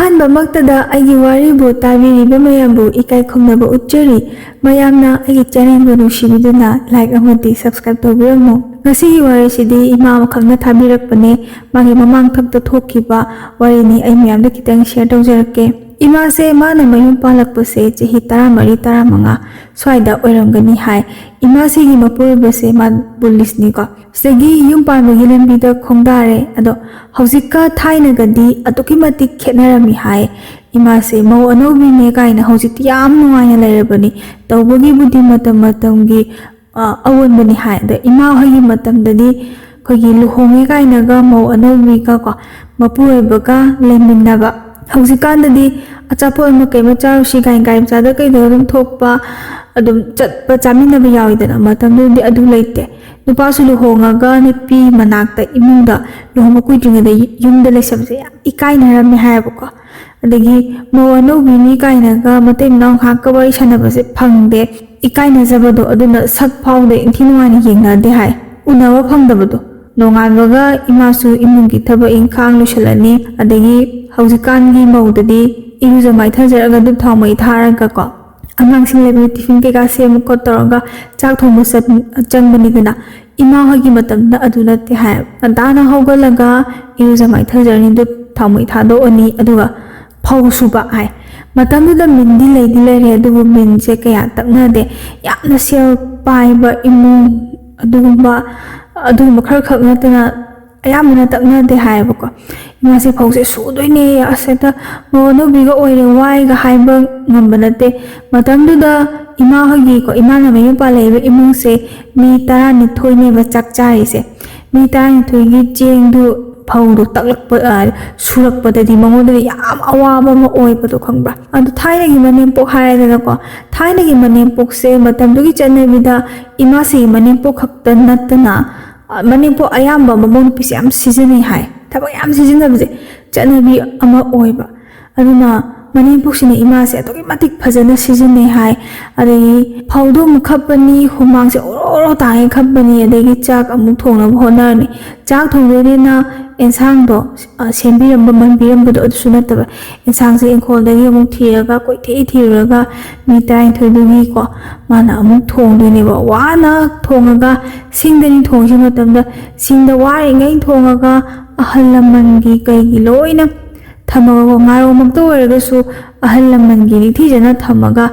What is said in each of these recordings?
ꯑꯍꯥꯟꯕꯃꯛꯇꯗ ꯑꯩꯒꯤ ꯋꯥꯔꯤꯕꯨ ꯇꯥꯕꯤꯔꯤꯕ ꯃꯌꯥꯝꯕꯨ ꯏꯀꯥꯏ ꯈꯨꯝꯅꯕ ꯎꯠꯆꯔꯤ꯫ ꯃꯌꯥꯝꯅ ꯑꯩꯒꯤ ꯆꯦꯅꯦꯜꯕꯨ ꯅꯨꯡꯁꯤꯕꯤꯗꯨꯅ ꯂꯥꯏꯛ ꯑꯃꯗꯤ ꯁꯕꯁꯀ꯭ꯔꯥꯏꯕ ꯇꯧꯕꯤꯔꯝꯃꯨ꯫ ꯉꯁꯤꯒꯤ ꯋꯥꯔꯤꯁꯤꯗꯤ ꯏꯃꯥ ꯑꯃꯈꯛꯅ ꯊꯥꯕꯤꯔꯛꯄꯅꯦ꯫ ꯃꯥꯒꯤ ꯃꯃꯥꯡꯊꯛꯇ ꯊꯣꯛꯈꯤꯕ ꯋꯥꯔꯤꯅꯤ꯫ ꯑꯩ ꯃꯌꯥꯝꯗ ꯈꯤꯇꯪ ꯁꯦꯌꯔ ꯇꯧꯖꯔꯛꯀꯦ꯫ ꯏꯃꯥꯁꯦ ꯃꯥꯅ ꯃꯌꯨꯝ ꯄꯥꯜꯂꯛꯄꯁꯦ ꯆꯍꯤ 14-15 ꯁ꯭ꯋꯥꯏꯗ ꯑꯣꯏꯔꯝꯒꯅꯤ ꯍꯥꯏ꯫ ꯏꯃꯥꯁꯤꯒꯤ ꯃꯄꯨꯔꯣꯏꯕꯁꯦ ꯃꯥ ꯄꯨꯂꯤꯁꯅꯤꯀꯣ꯫ ꯁꯤꯗꯒꯤ ꯌꯨꯝ ꯄꯥꯟꯕꯒꯤ ꯂꯝꯕꯤꯗ ꯈꯣꯡꯗꯥꯔꯦ꯫ ꯑꯗꯣ ꯍꯧꯖꯤꯛꯀ ꯊꯥꯏꯅꯒꯗꯤ ꯑꯗꯨꯛꯀꯤ ꯃꯇꯤꯛ ꯈꯦꯠꯅꯔꯝꯃꯤ ꯍꯥꯏ꯫ ꯏꯃꯥꯁꯦ ꯃꯧ ꯑꯅꯧꯕꯤꯅꯦ ꯀꯥꯏꯅ ꯍꯧꯖꯤꯛꯇꯤ ꯌꯥꯝ ꯅꯨꯡꯉꯥꯏꯅ ꯂꯩꯔꯕꯅꯤ꯫ ꯇꯧꯕꯒꯤꯕꯨꯗꯤ ꯃꯇꯝꯒꯤ ꯑꯑꯣꯟꯕꯅꯤ ꯍꯥꯏ꯫ ꯑꯗ ꯏꯃꯥ ꯍꯣꯏꯒꯤ ꯃꯇꯝꯗꯗꯤ ꯑꯩꯈꯣꯏꯒꯤ ꯂꯨꯍꯣꯡꯉꯦ ꯀꯥꯏꯅꯒ ꯃꯧ ꯑꯅꯧꯕꯤꯒ ꯃꯄꯨꯔꯣꯏꯕꯒ ꯂꯩꯃꯤꯟꯅꯕ꯫ ꯍꯧꯖꯤꯛꯀꯥꯟꯗꯗꯤ ꯑꯆꯥꯄꯣꯠ ꯑꯃ ꯀꯩꯃ ꯆꯥꯔꯨꯁꯤ ꯀꯥꯏꯅ ꯒꯥꯔꯤ ꯃꯆꯥꯗ ꯀꯩꯗ ꯑꯗꯨꯝ ꯊꯣꯛꯄ ꯑꯗꯨꯝ ꯆꯠꯄ ꯆꯥꯃꯤꯟꯅꯕ ꯌꯥꯎꯋꯤꯗꯅ꯫ ꯃꯇꯝꯗꯨꯗꯤ ꯑꯗꯨ ꯂꯩꯇꯦ꯫ ꯅꯨꯄꯥꯁꯨ ꯂꯨꯍꯣꯡꯉꯒ ꯅꯨꯄꯤ ꯃꯅꯥꯛꯇ ꯏꯃꯨꯡꯗ ꯂꯨꯍꯣꯡꯕ ꯀꯨꯏꯗ꯭ꯔꯤꯉꯩꯗ ꯌꯨꯝꯗ ꯂꯩꯁꯕꯁꯦ ꯌꯥꯝ ꯏꯀꯥꯏꯅꯔꯝꯃꯦ ꯍꯥꯏꯌꯦꯕꯀꯣ꯫ ꯑꯗꯒꯤ ꯃꯧ ꯑꯅꯧꯕꯤꯅꯤ ꯀꯥꯏꯅꯒ ꯃꯇꯩ ꯃꯅꯥꯎ ꯉꯥꯏꯍꯥꯛꯀ ꯋꯥꯔꯤ ꯁꯥꯟꯅꯕꯁꯦ ꯐꯪꯗꯦ꯫ ꯏꯀꯥꯏꯅꯖꯕꯗꯣ ꯑꯗꯨꯅ ꯁꯛ ꯐꯥꯎꯗ ꯏꯟꯊꯤ ꯅꯨꯡꯉꯥꯏꯅ ꯌꯦꯡꯅꯗꯦ ꯍꯥꯏ꯫ ꯎꯅꯕ ꯐꯪꯗꯕꯗꯣ꯫ ꯅꯣꯡꯉꯥꯟꯕꯒ ꯏꯃꯥꯁꯨ ꯏꯃꯨꯡꯒꯤ ꯊꯕꯛ ꯏꯪꯈꯥꯡ ꯂꯣꯏꯁꯤꯜꯂꯅꯤ꯫ ꯑꯗꯒꯤ ꯍꯧꯖꯤꯛꯀꯥꯟꯒꯤ ꯃꯧꯗꯗꯤ ꯏꯔꯨꯖ ꯃꯥꯏꯊꯖꯔꯒ ꯙꯨꯞ ꯊꯥꯎ ꯃꯩ ꯊꯥꯔꯒ ꯑꯉꯥꯡꯁꯤꯡ ꯂꯩꯕꯒꯤ ꯇꯤꯐꯤꯟ ꯀꯩꯀꯥ ꯁꯦꯝꯃ ꯈꯣꯠ ꯇꯧꯔꯒ ꯆꯥꯛ ꯊꯣꯡꯕ ꯆꯪꯕꯅꯤꯗꯅ꯫ ꯏꯃꯥ ꯍꯣꯏꯒꯤ ꯃꯇꯝꯗ ꯑꯗꯨ ꯅꯠꯇꯦ ꯍꯥꯏ꯫ ꯉꯟꯇꯥꯅ ꯍꯧꯒꯠꯂꯒ ꯏꯔꯨꯖ ꯃꯥꯏꯊꯖꯔꯅꯤ, ꯙꯨꯞ ꯊꯥꯎ ꯃꯩ ꯊꯥꯗꯣꯛꯑꯅꯤ, ꯑꯗꯨꯒ ꯐꯧ ꯁꯨꯕ ꯍꯥꯏ꯫ ꯃꯇꯝꯗꯨꯗ ꯃꯤꯟꯗꯤ ꯂꯩꯗꯤ ꯂꯩꯔꯦ, ꯑꯗꯨꯕꯨ ꯃꯤꯟꯁꯦ ꯀꯌꯥ ꯇꯛꯅꯗꯦ꯫ ꯌꯥꯝꯅ ꯁꯦꯜ ꯄꯥꯏꯕ ꯏꯃꯨꯡ ꯑꯗꯨꯒꯨꯝꯕ ꯈꯔꯈꯛ ꯅꯠꯇꯅ ꯑꯌꯥꯝꯕꯅ ꯇꯛꯅꯗꯦ ꯍꯥꯏꯌꯦꯕꯀꯣ꯫ ꯏꯃꯥꯁꯦ ꯐꯧꯁꯦ ꯁꯨꯗꯣꯏꯅꯦ꯫ ꯍꯦꯛꯇ ꯃꯧ ꯑꯅꯧꯕꯤꯒ ꯑꯣꯏꯔꯦ ꯋꯥꯏꯒ ꯍꯥꯏꯕ ꯉꯝꯕ ꯅꯠꯇꯦ꯫ ꯃꯇꯝꯗꯨꯗ ꯏꯃꯥ ꯍꯣꯏꯒꯤꯀꯣ, ꯏꯃꯥꯅ ꯃꯌꯨꯝ ꯄꯥꯜꯂꯛꯏꯕ ꯏꯃꯨꯡꯁꯦ ꯃꯤ 12ꯅꯦꯕ ꯆꯥꯛ ꯆꯥꯔꯤꯁꯦ꯫ ꯃꯤ 12ꯒꯤ ꯆꯦꯡꯗꯨ ꯐꯧꯗꯨ ꯁꯨꯔꯛꯄꯗꯗꯤ ꯃꯉꯣꯟꯗꯗꯤ ꯌꯥꯝ ꯑꯋꯥꯕ ꯑꯃ ꯑꯣꯏꯕꯗꯣ ꯈꯪꯕ꯭ꯔꯥ? ꯑꯗꯨ ꯊꯥꯏꯅꯒꯤ ꯃꯅꯦꯝꯄꯣꯛ ꯍꯥꯏꯔꯦꯗꯅꯀꯣ꯫ ꯊꯥꯏꯅꯒꯤ ꯃꯅꯦꯝꯄꯣꯛꯁꯦ ꯃꯇꯝꯗꯨꯒꯤ ꯆꯠꯅꯕꯤꯗ ꯏꯃꯥꯁꯤꯒꯤ ꯃꯅꯦꯝꯄꯣꯛ ꯈꯛꯇ ꯅꯠꯇꯅ ꯃꯅꯦꯝꯄꯣꯛ ꯑꯌꯥꯝꯕ ꯃꯃꯧ ꯅꯨꯄꯤꯁꯦ ꯌꯥꯝ ꯁꯤꯖꯤꯟꯅꯩ ꯍꯥꯏ꯫ ꯊꯕꯛ ꯌꯥꯝ ꯁꯤꯖꯤꯟꯅꯕꯁꯦ ꯆꯠꯅꯕꯤ ꯑꯃ ꯑꯣꯏꯕ꯫ ꯑꯗꯨꯅ ꯃꯅꯦꯝꯄꯣꯛꯁꯤꯅ ꯏꯃꯥꯁꯦ ꯑꯗꯨꯛꯀꯤ ꯃꯇꯤꯛ ꯐꯖꯅ ꯁꯤꯖꯤꯟꯅꯩ ꯍꯥꯏ꯫ ꯑꯗꯒꯤ ꯐꯧꯗꯣ ꯑꯃꯨꯛ ꯈꯞꯄꯅꯤ, ꯍꯨꯃꯥꯡꯁꯦ ꯑꯣꯔꯣ ꯑꯣꯔꯣ ꯇꯥꯉꯩ ꯈꯞꯄꯅꯤ꯫ ꯑꯗꯒꯤ ꯆꯥꯛ ꯑꯃꯨꯛ ꯊꯣꯡꯅꯕ ꯍꯣꯠꯅꯔꯅꯤ꯫ ꯆꯥꯛ ꯊꯣꯡꯗꯣꯏꯅꯤꯅ ꯑꯦꯟꯁꯥꯡꯗꯣ ꯁꯦꯝꯕꯤꯔꯝꯕ ꯃꯟꯕꯤꯔꯝꯕꯗꯣ ꯑꯗꯨꯁꯨ ꯅꯠꯇꯕ, ꯑꯦꯟꯁꯥꯡꯁꯦ ꯏꯪꯈꯣꯜꯗꯒꯤ ꯑꯃꯨꯛ ꯊꯤꯔꯒ ꯀꯣꯏꯊꯤ ꯊꯤꯔꯨꯔꯒ ꯃꯤ 12ꯗꯨꯒꯤꯀꯣ ꯃꯥꯅ ꯑꯃꯨꯛ ꯊꯣꯡꯗꯣꯏꯅꯦꯕ꯫ ꯋꯥꯅ ꯊꯣꯡꯉꯒ ꯁꯤꯡꯗꯅꯤ ꯊꯣꯡꯉꯤꯁꯤ ꯃꯇꯝꯗ ꯁꯤꯡꯗ ꯋꯥꯔꯤꯉꯩ ꯊꯣꯡꯉꯒ ꯑꯍꯜ ꯂꯃꯟꯒꯤ ꯀꯩꯒꯤ ꯂꯣꯏꯅ ꯊꯝꯃꯒ ꯉꯥꯔꯣꯡꯃꯛꯇ ꯑꯣꯏꯔꯒꯁꯨ ꯑꯍꯜ ꯂꯃꯟꯒꯤ ꯅꯤꯡꯊꯤꯖꯅ ꯊꯝꯃꯒ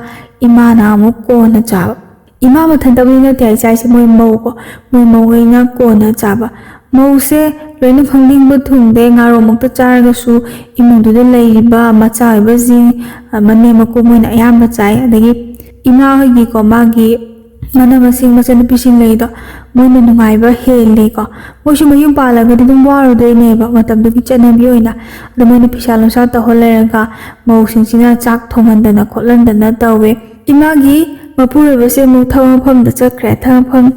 ꯏꯃꯥꯅ ꯑꯃꯨꯛ ꯀꯣꯟꯅ ꯆꯥꯕ꯫ ꯏꯃꯥ ꯃꯊꯟꯇꯕꯨꯗꯤ ꯅꯠꯇꯦ ꯍꯥꯏ ꯆꯥꯏꯁꯦ, ꯃꯣꯏ ꯃꯧꯉꯩꯅ ꯀꯣꯟꯅ ꯆꯥꯕ꯫ ꯃꯧꯁꯦ ꯂꯣꯏꯅ ꯈꯪꯅꯤꯡꯕ ꯊꯨꯡꯗꯦ꯫ ꯉꯥꯔꯣꯡꯃꯛꯇ ꯆꯥꯔꯒꯁꯨ ꯏꯃꯨꯡꯗꯨꯗ ꯂꯩꯔꯤꯕ ꯃꯆꯥ ꯑꯣꯏꯕꯁꯤꯡ, ꯃꯅꯦꯝ ꯃꯀꯨ ꯃꯣꯏꯅ ꯑꯌꯥꯝꯕ ꯆꯥꯏ꯫ ꯑꯗꯒꯤ ꯏꯃꯥ ꯍꯣꯏꯒꯤꯀꯣ ꯃꯥꯒꯤ ꯃꯅꯝꯃꯁꯤꯡ ꯃꯆꯟꯅꯨꯄꯤꯁꯤꯡ ꯂꯩꯗꯣ ꯃꯣꯏꯅ ꯅꯨꯡꯉꯥꯏꯕ ꯍꯦꯜꯂꯦꯀꯣ꯫ ꯃꯣꯏꯁꯨ ꯃꯌꯨꯝ ꯄꯥꯜꯂꯒꯗꯤ ꯑꯗꯨꯝ ꯋꯥꯔꯨꯗꯣꯏꯅꯦꯕ ꯃꯇꯝꯗꯨꯒꯤ ꯆꯠꯅꯕꯤ ꯑꯣꯏꯅ꯫ ꯑꯗꯣ ꯃꯣꯏꯅ ꯐꯤꯁꯥ ꯂꯣꯟꯁꯥ ꯇꯧꯍꯟ ꯂꯩꯔꯒ ꯃꯧꯁꯤꯡꯁꯤꯅ ꯆꯥꯛ ꯊꯣꯡꯍꯟꯗꯅ ꯈꯣꯠꯍꯟꯗꯅ ꯇꯧꯋꯦ꯫ ꯏꯃꯥꯒꯤ ꯃꯄꯨꯔꯣꯏꯕꯁꯦ ꯑꯃꯨꯛ ꯊꯕꯛ ꯃꯐꯝꯗ ꯆꯠꯈ꯭ꯔꯦ꯫ ꯊꯕꯛ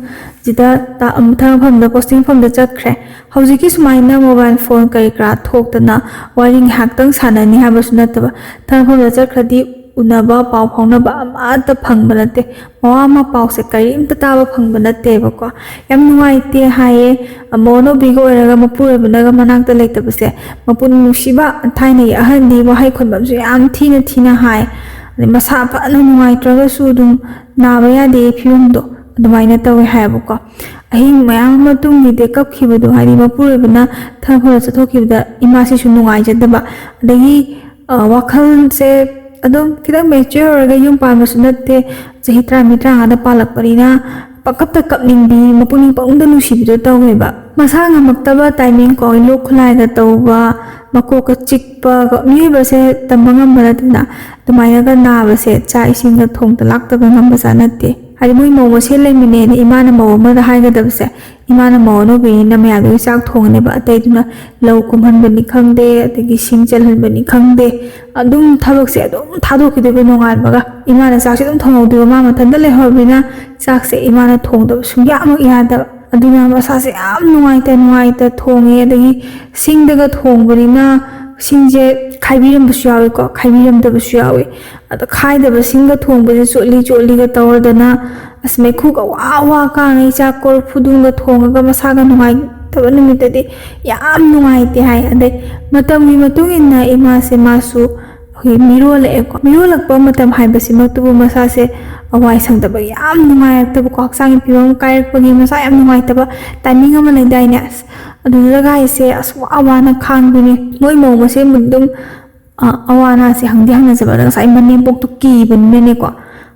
ꯃꯐꯝꯗ ꯄꯣꯁꯇꯤꯡ ꯃꯐꯝꯗ ꯆꯠꯈ꯭ꯔꯦ꯫ ꯍꯧꯖꯤꯛꯀꯤ ꯁꯨꯃꯥꯏꯅ ꯃꯣꯕꯥꯏꯜ ꯐꯣꯟ ꯀꯔꯤ ꯀꯔꯥ ꯊꯣꯛꯇꯅ ꯋꯥꯔꯤ ꯉꯥꯏꯍꯥꯛꯇꯪ ꯁꯥꯟꯅꯅꯤ ꯍꯥꯏꯕꯁꯨ ꯅꯠꯇꯕ꯫ ꯊꯕꯛ ꯃꯐꯝꯗ ꯆꯠꯈ꯭ꯔꯗꯤ ꯎꯅꯕ ꯄꯥꯎ ꯐꯥꯎꯅꯕ ꯑꯃꯠꯇ ꯐꯪꯕ ꯅꯠꯇꯦ꯫ ꯃꯋꯥ ꯃꯄꯥꯎꯁꯦ ꯀꯔꯤꯝꯇ ꯇꯥꯕ ꯐꯪꯕ ꯅꯠꯇꯦꯕꯀꯣ꯫ ꯌꯥꯝ ꯅꯨꯡꯉꯥꯏꯇꯦ ꯍꯥꯏꯌꯦ꯫ ꯃꯧ ꯑꯅꯧꯕꯤꯒ ꯑꯣꯏꯔꯒ ꯃꯄꯨꯔꯣꯏꯕꯅꯒ ꯃꯅꯥꯛꯇ ꯂꯩꯇꯕꯁꯦ꯫ ꯃꯄꯨꯛꯅꯤꯡ ꯅꯨꯡꯁꯤꯕ ꯊꯥꯏꯅꯒꯤ ꯑꯍꯟꯗꯤ ꯋꯥꯍꯩ ꯈꯣꯟꯕꯝꯁꯨ ꯌꯥꯝꯊꯤꯅ ꯍꯥꯏ꯫ ꯑꯗꯩ ꯃꯁꯥ ꯐꯅ ꯅꯨꯡꯉꯥꯏꯇ꯭ꯔꯒꯁꯨ ꯑꯗꯨꯝ ꯅꯥꯕ ꯌꯥꯗꯦ ꯐꯤꯕꯝꯗꯣ ꯑꯗꯨꯃꯥꯏꯅ ꯇꯧꯋꯦ ꯍꯥꯏꯌꯦꯕꯀꯣ꯫ ꯑꯍꯤꯡ ꯃꯌꯥꯝ ꯑꯃ ꯇꯨꯝꯈꯤꯗꯦ, ꯀꯞꯈꯤꯕꯗꯣ ꯍꯥꯏꯗꯤ ꯃꯄꯨꯔꯣꯏꯕꯅ ꯊꯕꯛ ꯃꯐꯝꯗ ꯆꯠꯊꯣꯛꯈꯤꯕꯗ ꯏꯃꯥꯁꯤꯁꯨ ꯅꯨꯡꯉꯥꯏꯖꯗꯕ꯫ ꯑꯗꯒꯤ ꯋꯥꯈꯜꯁꯦ ꯑꯗꯨꯝ khitang mature ꯑꯣꯏꯔꯒ ꯌꯨꯝ ꯄꯥꯟꯕꯁꯨ ꯅꯠꯇꯦ꯫ ꯆꯍꯤ 19-20ꯗ ꯄꯥꯜꯂꯛꯄꯅꯤna ꯄꯪꯀꯞꯇ ꯀꯞꯅꯤꯡꯕꯤ, ꯃꯄꯨꯛꯅꯤꯡ ꯄꯪꯅꯨꯡꯗ ꯅꯨꯡꯁꯤꯕꯤꯗꯣ ꯇꯧꯋꯦꯕ꯫ ꯃꯁꯥ ꯉꯝꯃꯛꯇꯕ ꯇꯥꯏꯃꯤꯡ ꯂꯣꯛ ꯈꯨꯂꯥꯏꯒ ꯇꯧꯕ, ꯃꯀꯣꯛꯀ ꯆꯤꯛꯄ, ꯃꯤꯑꯣꯏꯕꯁꯦ ꯇꯝꯕ ꯉꯝꯕ ꯅꯠꯇꯦꯅ꯫ ꯑꯗꯨꯃꯥꯏꯅꯒ ꯅꯥꯕꯁꯦ ꯆꯥꯛ ꯏꯁꯤꯡꯒ ꯊꯣꯡꯗ ꯂꯥꯛꯇꯕ ꯉꯝꯕꯖꯥꯠ ꯅꯠꯇꯦ꯫ ꯍꯥꯏꯗꯤ ꯃꯣꯏ ꯃꯧ ꯃꯁꯦꯟ ꯂꯩꯃꯤꯟꯅꯩꯅ ꯏꯃꯥꯅ ꯃꯧ ꯑꯃꯗ ꯍꯥꯏꯒꯗꯕꯁꯦ, ꯏꯃꯥꯅ ꯃꯧ ꯑꯅꯧꯕꯤꯅꯤꯅ ꯃꯌꯥꯝꯗꯨꯒꯤ ꯆꯥꯛ ꯊꯣꯡꯉꯅꯦꯕ꯫ ꯑꯇꯩꯗꯨꯅ ꯂꯧ ꯀꯨꯝꯍꯟꯕꯅꯤ ꯈꯪꯗꯦ, ꯑꯗꯒꯤ ꯁꯤꯡ ꯆꯜꯍꯟꯕꯅꯤ ꯈꯪꯗꯦ, ꯑꯗꯨꯝ ꯊꯕꯛꯁꯦ ꯑꯗꯨꯝ ꯊꯥꯗꯣꯛꯈꯤꯗꯣꯏꯕ ꯅꯣꯡꯉꯥꯟꯕꯒ꯫ ꯏꯃꯥꯅ ꯆꯥꯛꯁꯦ ꯑꯗꯨꯝ ꯊꯣꯡꯍꯧꯗꯣꯏꯕ꯫ ꯃꯥ ꯃꯊꯟꯇ ꯂꯩꯍꯧꯔꯕꯅꯤꯅ ꯆꯥꯛꯁꯦ ꯏꯃꯥꯅ ꯊꯣꯡꯗꯕ ꯁꯨꯡꯌꯥꯃꯛ ꯌꯥꯗꯕ꯫ ꯑꯗꯨꯅ ꯃꯁꯥꯁꯦ ꯌꯥꯝ ꯅꯨꯡꯉꯥꯏꯇ ꯊꯣꯡꯉꯦ꯫ ꯑꯗꯒꯤ ꯁꯤꯡꯗꯒ ꯊꯣꯡꯕꯅꯤꯅ ꯁꯤꯡꯁꯦ ꯈꯥꯏꯕꯤꯔꯝꯕꯁꯨ ꯌꯥꯎꯋꯤꯀꯣ, ꯈꯥꯏꯕꯤꯔꯝꯗꯕꯁꯨ ꯌꯥꯎꯋꯤ꯫ ꯑꯗꯣ ꯈꯥꯏꯗꯕ ꯁꯤꯡꯒ ꯊꯣꯡꯕꯁꯦ ꯆꯣꯠꯂꯤꯒ ꯇꯧꯔꯗꯅ ꯃꯩꯈꯨꯒ ꯋꯥ ꯀꯥꯡꯉꯩ ꯆꯥꯛ ꯀꯣꯔꯐꯨꯗꯨꯡꯒ ꯊꯣꯡꯉꯒ ꯃꯁꯥꯒ ꯅꯨꯡꯉꯥꯏꯇꯕ ꯅꯨꯃꯤꯠꯇꯗꯤ ꯌꯥꯝ ꯅꯨꯡꯉꯥꯏꯇꯦ ꯍꯥꯏ ꯑꯗꯩ ꯃꯇꯝꯒꯤ ꯃꯇꯨꯡ ꯏꯟꯅ ꯏꯃꯥꯁꯦ ꯃꯥꯁꯨ ꯑꯩꯈꯣꯏ ꯃꯤꯔꯣꯜꯂꯛꯑꯦꯀꯣ ꯃꯤꯔꯣꯜꯂꯛꯄ ꯃꯇꯝ ꯍꯥꯏꯕꯁꯤꯃꯛꯇꯕꯨ ꯃꯁꯥꯁꯦ ꯋꯥꯏ ꯁꯪꯗꯕ ꯌꯥꯝ ꯅꯨꯡꯉꯥꯏꯔꯛꯇꯕꯀꯣ ꯍꯛꯆꯥꯡꯒꯤ ꯐꯤꯕꯝ ꯀꯥꯏꯔꯛꯄꯒꯤ ꯃꯁꯥ ꯌꯥꯝ ꯅꯨꯡꯉꯥꯏꯇꯕ ꯇꯥꯏꯃꯤꯡ ꯑꯃ ꯂꯩꯗꯥꯏꯅꯦ ꯑꯁ ꯑꯗꯨꯗꯒ ꯑꯩꯁꯦ ꯑꯁ ꯋꯥꯅ ꯈꯥꯡꯕꯅꯦ ꯃꯣꯏ ꯃꯧ ꯃꯁꯦꯟꯕꯨ ꯑꯗꯨꯝ ꯑꯋꯥ ꯑꯅꯥꯁꯦ ꯍꯪꯅꯖꯕ ꯑꯗ ꯉꯁꯥꯏ ꯃꯅꯦꯝꯄꯣꯛꯇꯣ ꯀꯤꯕꯅꯤꯅꯅꯦꯀꯣ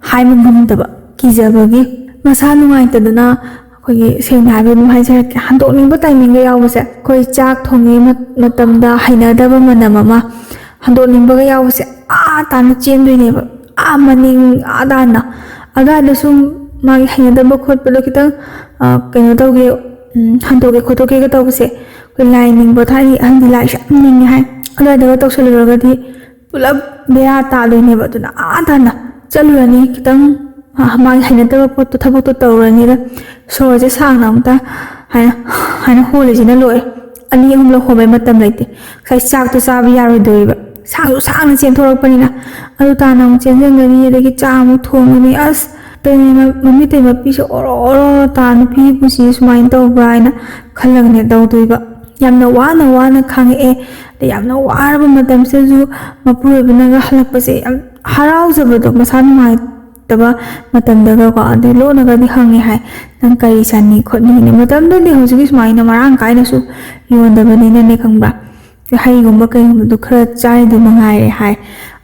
ꯍꯥꯏꯕ ꯉꯝꯗꯕ ꯀꯤꯖꯕꯒꯤ ꯃꯁꯥ ꯅꯨꯡꯉꯥꯏꯇꯗꯅ ꯑꯩꯈꯣꯏꯒꯤ ꯁꯦꯡꯅ ꯍꯥꯏꯕ ꯑꯗꯨꯝ ꯍꯥꯏꯖꯔꯛꯀꯦ ꯍꯟꯗꯣꯛꯅꯤꯡꯕ ꯇꯥꯏꯃꯤꯡꯒ ꯌꯥꯎꯕꯁꯦ ꯑꯩꯈꯣꯏ ꯆꯥꯛ ꯊꯣꯡꯉꯤ ꯃꯇꯝꯗ ꯍꯩꯅꯗꯕ ꯃꯅꯝ ꯑꯃ ꯍꯟꯗꯣꯛꯅꯤꯡꯕꯒ ꯌꯥꯎꯕꯁꯦ ꯇꯥꯅ ꯆꯦꯟꯗꯣꯏꯅꯦꯕ ꯃꯅꯤꯡ ꯇꯥꯅ ꯑꯗꯨꯋꯥꯏꯗ ꯁꯨꯝ ꯃꯥꯒꯤ ꯍꯩꯅꯗꯕ ꯈꯣꯠꯄꯗꯣ ꯈꯤꯇꯪ ꯀꯩꯅꯣ ꯇꯧꯒꯦ ꯍꯟꯗꯣꯛꯀꯦ ꯈꯣꯠꯇꯣꯛꯀꯦꯒ ꯇꯧꯕꯁꯦ ꯑꯩꯈꯣꯏ ꯂꯥꯏ ꯅꯤꯡꯕ ꯊꯥꯏꯅꯒꯤ ꯑꯍꯟꯗꯤ ꯂꯥꯏꯁꯨ ꯌꯥꯝ ꯅꯤꯡꯉꯦ ꯍꯥꯏ ꯑꯗꯨꯋꯥꯏꯗꯒ ꯇꯧꯁꯜꯂꯨꯔꯒꯗꯤ ꯄꯨꯂꯞ ꯕꯦꯔꯥ ꯇꯥꯗꯣꯏꯅꯦꯕ ꯑꯗꯨꯅ ꯇꯥꯅ ꯆꯠꯂꯨꯔꯅꯤ ꯈꯤꯇꯪ ꯃꯥꯒꯤ ꯍꯩꯅꯗꯕ ꯄꯣꯠꯇꯣ ꯊꯕꯛꯇꯣ ꯇꯧꯔꯅꯤꯗ ꯁꯣꯔꯁꯦ ꯁꯥꯡꯅ ꯑꯃꯨꯛꯇ ꯍꯥꯏꯅ ꯍꯣꯜꯂꯤꯁꯤꯅ ꯂꯣꯏꯔꯦ 2-3 ꯍꯣꯟꯕꯩ ꯃꯇꯝ ꯂꯩꯇꯦ ꯉꯁꯥꯏ ꯆꯥꯛꯇꯣ ꯆꯥꯕ ꯌꯥꯔꯣꯏꯗꯣꯏꯕ ꯁꯥꯡꯁꯨ ꯁꯥꯡꯅ ꯆꯦꯟꯊꯣꯔꯛꯄꯅꯤꯅ ꯑꯗꯨ ꯇꯥꯅ ꯑꯃꯨꯛ ꯆꯦꯟꯁꯤꯟꯒꯅꯤ ꯑꯗꯒꯤ ꯆꯥꯛ ꯑꯃꯨꯛ ꯊꯣꯡꯒꯅꯤ ꯑꯁ ꯃꯃꯤꯠꯇꯩ ꯃꯄꯤꯁꯦ ꯑꯣꯔꯣ ꯇꯥ ꯅꯨꯄꯤ ꯄꯨꯟꯁꯤ ꯁꯨꯃꯥꯏꯅ ꯇꯧꯕ꯭ꯔꯥ ꯍꯥꯏꯅ ꯈꯜꯂꯒꯅꯦ ꯇꯧꯗꯣꯏꯕ ꯌꯥꯝꯅ ꯋꯥꯅ ꯈꯥꯡꯉꯛꯑꯦ ꯑꯗꯩ ꯌꯥꯝꯅ ꯋꯥꯔꯕ ꯃꯇꯝꯁꯤꯗꯁꯨ ꯃꯄꯨꯔꯣꯏꯕꯅꯒ ꯍꯜꯂꯛꯄꯁꯦ ꯌꯥꯝ ꯍꯔꯥꯎꯖꯕꯗꯣ ꯃꯁꯥ ꯅꯨꯡꯉꯥꯏꯇꯕ ꯃꯇꯝꯗꯒꯀꯣ ꯑꯗꯩ ꯂꯣꯟꯅꯒꯗꯤ ꯍꯪꯉꯦ ꯍꯥꯏ ꯅꯪ ꯀꯔꯤ ꯆꯥꯅꯤ ꯈꯣꯠꯅꯤꯅꯦ ꯃꯇꯝꯗꯨꯗꯤ ꯍꯧꯖꯤꯛꯀꯤ ꯁꯨꯃꯥꯏꯅ ꯃꯔꯥꯡ ꯀꯥꯏꯅꯁꯨ ꯌꯣꯟꯗꯕꯅꯤꯅꯅꯦ ꯈꯪꯕ꯭ꯔꯥ ꯍꯩꯒꯨꯝꯕ ꯀꯩꯒꯨꯝꯕꯗꯣ ꯈꯔ ꯆꯥꯏꯗꯨ ꯃꯉꯥꯏꯔꯦ ꯍꯥꯏ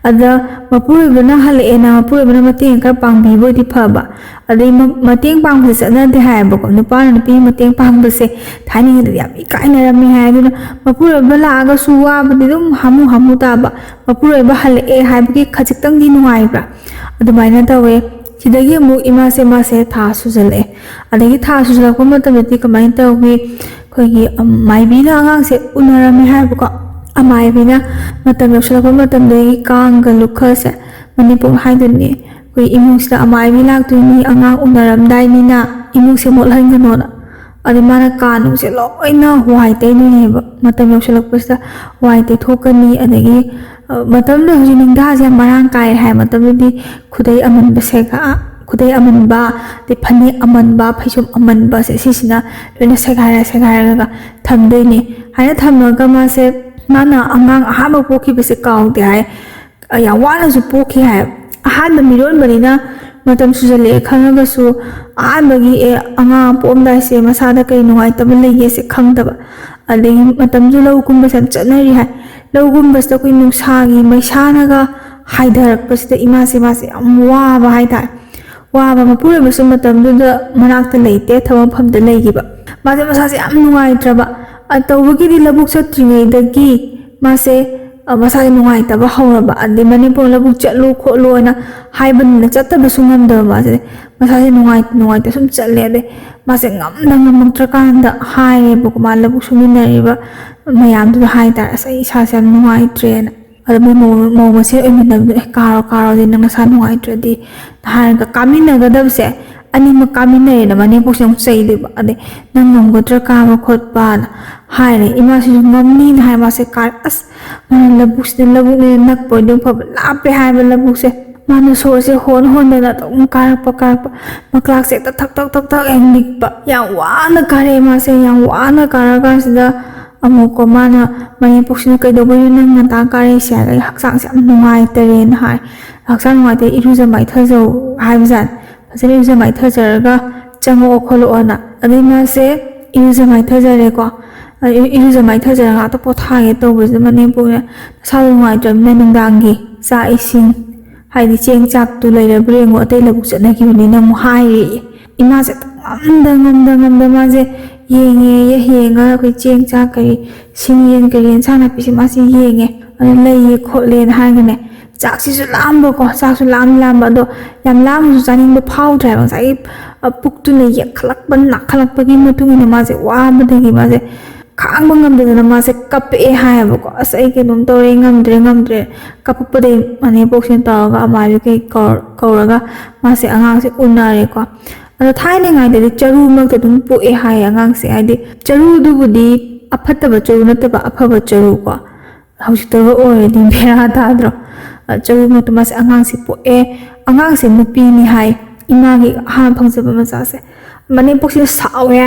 ꯑꯗ ꯃꯄꯨꯔꯣꯏꯕꯅ ꯍꯜꯂꯛꯑꯦꯅ ꯃꯄꯨꯔꯣꯏꯕꯅ ꯃꯇꯦꯡ ꯈꯔ ꯄꯥꯡꯕꯤꯕ ꯑꯣꯏꯗꯤ ꯐꯕ ꯑꯗꯩ ꯃꯇꯦꯡ ꯄꯥꯡꯕꯁꯦ ꯆꯠꯅꯗꯦ ꯍꯥꯏꯌꯦꯕꯀꯣ ꯅꯨꯄꯥꯅ ꯅꯨꯄꯤ ꯃꯇꯦꯡ ꯄꯥꯡꯕꯁꯦ ꯊꯥꯏꯅꯉꯩꯗꯗꯤ ꯌꯥꯝ ꯏꯀꯥꯏꯅꯔꯝꯃꯦ ꯍꯥꯏ ꯑꯗꯨꯅ ꯃꯄꯨꯔꯣꯏꯕ ꯂꯥꯛꯑꯒꯁꯨ ꯋꯥꯕꯗꯤ ꯑꯗꯨꯝ ꯍꯥꯃꯨ ꯇꯥꯕ ꯃꯄꯨꯔꯣꯏꯕ ꯍꯜꯂꯛꯑꯦ ꯍꯥꯏꯕꯒꯤ ꯈꯖꯤꯛꯇꯪꯗꯤ ꯅꯨꯡꯉꯥꯏꯕ꯭ꯔꯥ ꯑꯗꯨꯃꯥꯏꯅ ꯇꯧꯋꯦ ꯁꯤꯗꯒꯤ ꯑꯃꯨꯛ ꯃꯥꯁꯦ ꯊꯥ ꯁꯨꯖꯜꯂꯛꯑꯦ ꯑꯗꯒꯤ ꯊꯥ ꯁꯨꯖꯜꯂꯛꯄ ꯃꯇꯝꯗꯗꯤ ꯀꯃꯥꯏꯅ ꯇꯧꯋꯤ ꯑꯩꯈꯣꯏꯒꯤ ꯃꯥꯏꯕꯤꯅ ꯑꯉꯥꯡꯁꯦ ꯎꯅꯔꯝꯃꯦ ꯍꯥꯏꯕꯀꯣ ꯑꯃꯥꯏꯕꯤꯅ ꯃꯇꯝ ꯌꯧꯁꯤꯜꯂꯛꯄ ꯃꯇꯝꯗꯒꯤ ꯀꯥꯡꯒ ꯂꯨꯈꯁꯦ ꯃꯅꯤꯄꯨꯔ ꯍꯥꯏꯗꯨꯅꯤ ꯑꯩꯈꯣই ꯏꯃꯨꯡꯁꯤꯗ ꯑꯃꯥꯏꯕꯤ ꯂꯥꯛꯇꯣꯏꯅꯤ ꯑꯉꯥꯡ ꯎꯅꯔꯝꯗꯥꯏꯅꯤꯅ ꯏꯃꯨꯡꯁꯦ ꯃꯣꯠꯍꯟꯒꯅꯣꯅ ꯑꯗꯩ ꯃꯥꯅ ꯀꯥꯅꯨꯡꯁꯦ ꯂꯣꯏꯅ ꯋꯥꯏ ꯇꯩꯗꯣꯏꯅꯦꯕ ꯃꯇꯝ ꯌꯧꯁꯤꯜꯂꯛꯄꯁꯤꯗ ꯋꯥꯏ ꯇꯩꯊꯣꯛꯀꯅꯤ ꯑꯗꯒꯤ ꯃꯇꯝꯗ ꯍꯧꯖꯤꯛ ꯅꯤꯡꯊꯥꯁꯦ ꯌꯥꯝ ꯃꯔꯥꯡ ꯀꯥꯏ ꯍꯥꯏ ꯃꯇꯝꯗꯨꯗꯤ ꯈꯨꯗꯩ ꯑꯃꯟꯕ ꯈꯨꯗꯩ ꯑꯃꯟꯕ ꯑꯗꯩ ꯐꯅꯦꯛ ꯑꯃꯟꯕ ꯐꯩꯖꯣꯝ ꯑꯃꯟꯕꯁꯦ ꯁꯤꯁꯤꯅ ꯂꯣꯏꯅ ꯁꯦꯒꯥꯏꯔꯒ ꯊꯝꯗꯣꯏꯅꯤ ꯍꯥꯏꯅ ꯊꯝꯃꯒ ꯃꯥꯅ ꯑꯉꯥꯡ ꯑꯍꯥꯟꯕ ꯄꯣꯛꯈꯤꯕꯁꯦ ꯀꯥꯎꯗꯦ ꯍꯥꯏ ꯌꯥꯝ ꯋꯥꯅꯁꯨ ꯄꯣꯛꯈꯤ ꯍꯥꯏ ꯑꯍꯥꯟꯕ ꯃꯤꯔꯣꯟꯕꯅꯤꯅ ꯃꯇꯝ ꯁꯨꯖꯜꯂꯛꯑꯦ ꯈꯪꯉꯒꯁꯨ ꯑꯍꯥꯟꯕꯒꯤ ꯑꯉꯥꯡ ꯄꯣꯛꯑꯝꯗꯥꯏꯁꯦ ꯃꯁꯥꯗ ꯀꯩ ꯅꯨꯡꯉꯥꯏꯇꯕ ꯂꯩꯒꯦꯁꯦ ꯈꯪꯗꯕ ꯑꯗꯒꯤ ꯃꯇꯝꯗꯨ ꯂꯧꯒꯨꯝꯕꯁꯦ ꯌꯥꯝ ꯆꯠꯅꯔꯤ ꯍꯥꯏ ꯂꯧꯒꯨꯝꯕꯁꯤꯗ ꯑꯩꯈꯣꯏ ꯅꯨꯡꯁꯥꯒꯤ ꯃꯩꯁꯥꯅꯒ ꯍꯥꯏꯊꯔꯛꯄꯁꯤꯗ ꯃꯥꯁꯦ ꯌꯥꯝ ꯋꯥꯕ ꯍꯥꯏꯇꯥꯔꯦ ꯋꯥꯕ ꯃꯄꯨꯔꯣꯏꯕꯁꯨ ꯃꯇꯝꯗꯨꯗ ꯃꯅꯥꯛꯇ ꯂꯩꯇꯦ ꯊꯕꯛ ꯃꯐꯝꯗ ꯂꯩꯈꯤꯕ ꯃꯁꯥꯁꯦ ꯌꯥꯝ ꯅꯨꯡꯉꯥꯏꯇ꯭ꯔꯕ ꯇꯧꯕꯒꯤꯗꯤ ꯂꯧꯕꯨꯛ ꯆꯠꯇ꯭ꯔꯤꯉꯩꯗꯒꯤ ꯃꯥꯁꯦ ꯃꯁꯥꯁꯦ ꯅꯨꯡꯉꯥꯏꯇꯕ ꯍꯧꯔꯕ ꯑꯗꯩ ꯃꯅꯦꯝꯄꯣꯛꯅ ꯂꯧꯕꯨꯛ ꯆꯠꯂꯨ ꯈꯣꯠꯂꯨꯅ ꯍꯥꯏꯕꯅꯤꯅ ꯆꯠꯇꯕꯁꯨ ꯉꯝꯗꯕ ꯃꯁꯥꯁꯦ ꯅꯨꯡꯉꯥꯏꯇ ꯁꯨꯝ ꯆꯠꯂꯦ ꯑꯗꯩ ꯃꯥꯁꯦ ꯉꯝꯃꯛꯇ꯭ꯔꯀꯥꯟꯗ ꯍꯥꯏꯌꯦꯕꯀꯣ ꯃꯥ ꯂꯧꯕꯨꯛ ꯁꯨꯃꯤꯟꯅꯔꯤꯕ ꯃꯌꯥꯝꯗꯨꯗ ꯍꯥꯏꯇꯥꯔꯦ ꯑꯁ ꯑꯩ ꯏꯁꯥꯁꯦ ꯌꯥꯝ ꯅꯨꯡꯉꯥꯏꯇ꯭ꯔꯦꯅ ꯑꯗ ꯃꯧ ꯃꯁꯦꯟ ꯑꯣꯏꯃꯤꯟꯅꯕꯗꯣ ꯀꯥꯔꯣꯗꯤ ꯅꯪ ꯅꯁꯥ ꯅꯨꯡꯉꯥꯏꯇ꯭ꯔꯗꯤ ꯍꯥꯏꯔꯒ ꯀꯥꯃꯤꯟꯅꯒꯗꯕꯁꯦ ꯑꯅꯤꯃꯛ ꯀꯥꯃꯤꯟꯅꯔꯦꯅ ꯃꯅꯦꯝꯄꯣꯛꯁꯦ ꯑꯃꯨꯛ ꯆꯩꯗꯣꯏꯕ ꯑꯗꯩ ꯅꯪ ꯉꯝꯒꯗ꯭ꯔꯥ ꯀꯥꯕ ꯈꯣꯠꯄꯅ ꯍꯥꯏꯔꯦ ꯏꯃꯥꯁꯤꯁꯨ ꯉꯝꯅꯤꯅ ꯍꯥꯏ ꯃꯥꯁꯦ ꯀꯥꯔꯦ ꯑꯁ ꯃꯥꯅ ꯂꯧꯕꯨꯛꯅꯦ ꯅꯛꯄ ꯑꯣꯏꯗꯤ ꯐꯕ ꯂꯥꯞꯄꯦ ꯍꯥꯏꯕ ꯂꯧꯕꯨꯛꯁꯦ ꯃꯥꯅ ꯁꯣꯔꯁꯦ ꯍꯣꯟꯗꯅ ꯑꯗꯨꯝ ꯀꯥꯔꯛꯄ ꯃꯀ꯭ꯂꯥꯛꯁꯦ ꯍꯦꯛꯇ ꯊꯛ ꯍꯦꯛ ꯅꯤꯛꯄ ꯌꯥꯝ ꯋꯥꯅ ꯀꯥꯔꯛꯑꯦ ꯃꯥꯁꯦ ꯌꯥꯝ ꯋꯥꯅ ꯀꯥꯔꯀꯥꯟꯁꯤꯗ ꯑꯃꯨꯛꯀꯣ ꯃꯥꯅ ꯃꯅꯦꯝꯄꯣꯛꯁꯤꯅ ꯀꯩꯗꯧꯕꯩꯅꯣ ꯅꯪ ꯉꯟꯇꯥ ꯀꯥꯔꯛꯏꯁꯦ ꯑꯩ ꯍꯛꯆꯥꯡꯁꯦ ꯌꯥꯝ ꯅꯨꯡꯉꯥꯏꯇꯔꯦꯅ ꯍꯥꯏ ꯍꯛꯆꯥꯡ ꯅꯨꯡꯉꯥꯏꯇꯦ ꯏꯔꯨꯖ ꯃꯥꯏꯊꯖꯧ ꯍꯥꯏꯕꯖꯥꯠ ꯐꯖꯅ ꯏꯔꯨꯖ ꯃꯥꯏꯊꯖꯔꯒ ꯆꯪꯉꯛꯑꯣ ꯈꯣꯠꯂꯛꯑꯣꯅ ꯑꯗꯩ ꯃꯥꯁꯦ ꯏꯔꯨꯖ ꯃꯥꯏꯊꯖꯔꯦꯀꯣ ꯏꯔꯨꯖ ꯃꯥꯏꯊꯖꯔꯒ ꯉꯥꯛꯇ ꯄꯣꯊꯥꯒꯦ ꯇꯧꯕꯁꯤꯗ ꯃꯅꯦꯝꯄꯣꯛꯅ ꯅꯁꯥꯗꯣ ꯅꯨꯡꯉꯥꯏꯇ꯭ꯔꯕꯅꯤꯅ ꯅꯨꯡꯗꯥꯡꯒꯤ ꯆꯥꯛ ꯏꯁꯤꯡ ꯍꯥꯏꯗꯤ ꯆꯦꯡ ꯆꯥꯛꯇꯨ ꯂꯩꯔꯕ꯭ꯔꯥ ꯌꯦꯡꯉꯣ ꯑꯇꯩ ꯂꯧꯕꯨꯛ ꯆꯠꯅꯈꯤꯕꯅꯤꯅ ꯑꯃꯨꯛ ꯍꯥꯏꯔꯦ ꯏꯃꯥꯁꯦ ꯉꯝꯗ ꯃꯥꯁꯦ ꯌꯦꯡꯉ ꯑꯩꯈꯣꯏ ꯆꯦꯡ ꯆꯥꯛ ꯀꯔꯤ ꯁꯤꯡ ꯌꯦꯟ ꯀꯔꯤ ꯌꯦꯟꯁꯥꯡ ꯅꯥꯄꯤꯁꯦ ꯃꯥꯁꯦ ꯌꯦꯡꯉꯦ ꯑꯗꯨ ꯂꯩꯌꯦ ꯈꯣꯠꯂꯦꯅ ꯍꯥꯏꯔꯒꯅꯦ ꯆꯥꯛꯁꯤꯁꯨ ꯂꯥꯝꯕꯀꯣ ꯆꯥꯛꯁꯨ ꯂꯥꯝꯕ ꯑꯗꯣ ꯌꯥꯝ ꯂꯥꯝꯃꯁꯨ ꯆꯥꯅꯤꯡꯕ ꯐꯥꯎꯗ꯭ꯔꯦ ꯍꯥꯏꯕ ꯉꯁꯥꯏꯒꯤ ꯄꯨꯛꯇꯨꯅ ꯅꯥꯈꯠꯂꯛꯄꯒꯤ ꯃꯇꯨꯡ ꯏꯟꯅ ꯃꯥꯁꯦ ꯋꯥꯕꯗꯒꯤ ꯃꯥꯁꯦ ꯈꯥꯡꯕ ꯉꯝꯗꯗꯅ ꯃꯥꯁꯦ ꯀꯞꯄꯛꯑꯦ ꯍꯥꯏꯌꯦꯕꯀꯣ ꯑꯁ ꯑꯩ ꯀꯩꯅꯣꯝ ꯇꯧꯔꯦ ꯉꯝꯗ꯭ꯔꯦ ꯀꯞꯄꯛꯄꯗꯒꯤ ꯃꯅꯦꯝꯄꯣꯛꯁꯤꯅ ꯇꯧꯔꯒ ꯑꯃꯥꯏꯕꯤ ꯀꯩ ꯀꯧꯔꯒ ꯃꯥꯁే ꯑꯉꯥꯡꯁꯦ ꯎꯅꯔꯦꯀꯣ ꯑꯗꯣ ꯊꯥꯏꯅꯉꯩꯗꯗꯤ ꯆꯔꯨꯃꯛꯇ ꯑꯗꯨꯝ ꯄꯣꯛꯑꯦ ꯍꯥꯏꯌꯦ ꯑꯉꯥꯡꯁꯦ ꯍꯥꯏꯗꯤ ꯆꯔꯨꯗꯨꯕꯨꯗꯤ ꯑꯐꯠꯇꯕ ꯆꯔꯨ ꯅꯠꯇꯕ ꯑꯐꯕ ꯆꯔꯨꯀꯣ ꯍꯧꯖꯤꯛꯇꯒ ꯑꯣꯏꯔꯗꯤ ꯕꯦꯔꯥ ꯇꯥꯗ꯭ꯔꯣ ꯆꯔꯨꯃꯛꯇ ꯃꯥꯁꯦ ꯑꯉꯥꯡꯁꯦ ꯄꯣꯛꯑꯦ ꯑꯉꯥꯡꯁꯦ ꯅꯨꯄꯤꯅꯤ ꯍꯥꯏ ꯏꯃꯥꯒꯤ ꯑꯍꯥꯟꯕ ꯐꯪꯖꯕ ꯃꯆꯥꯁꯦ ꯃꯅꯦꯝꯄꯣꯛꯁꯤꯅ ꯁꯥꯎꯋꯦ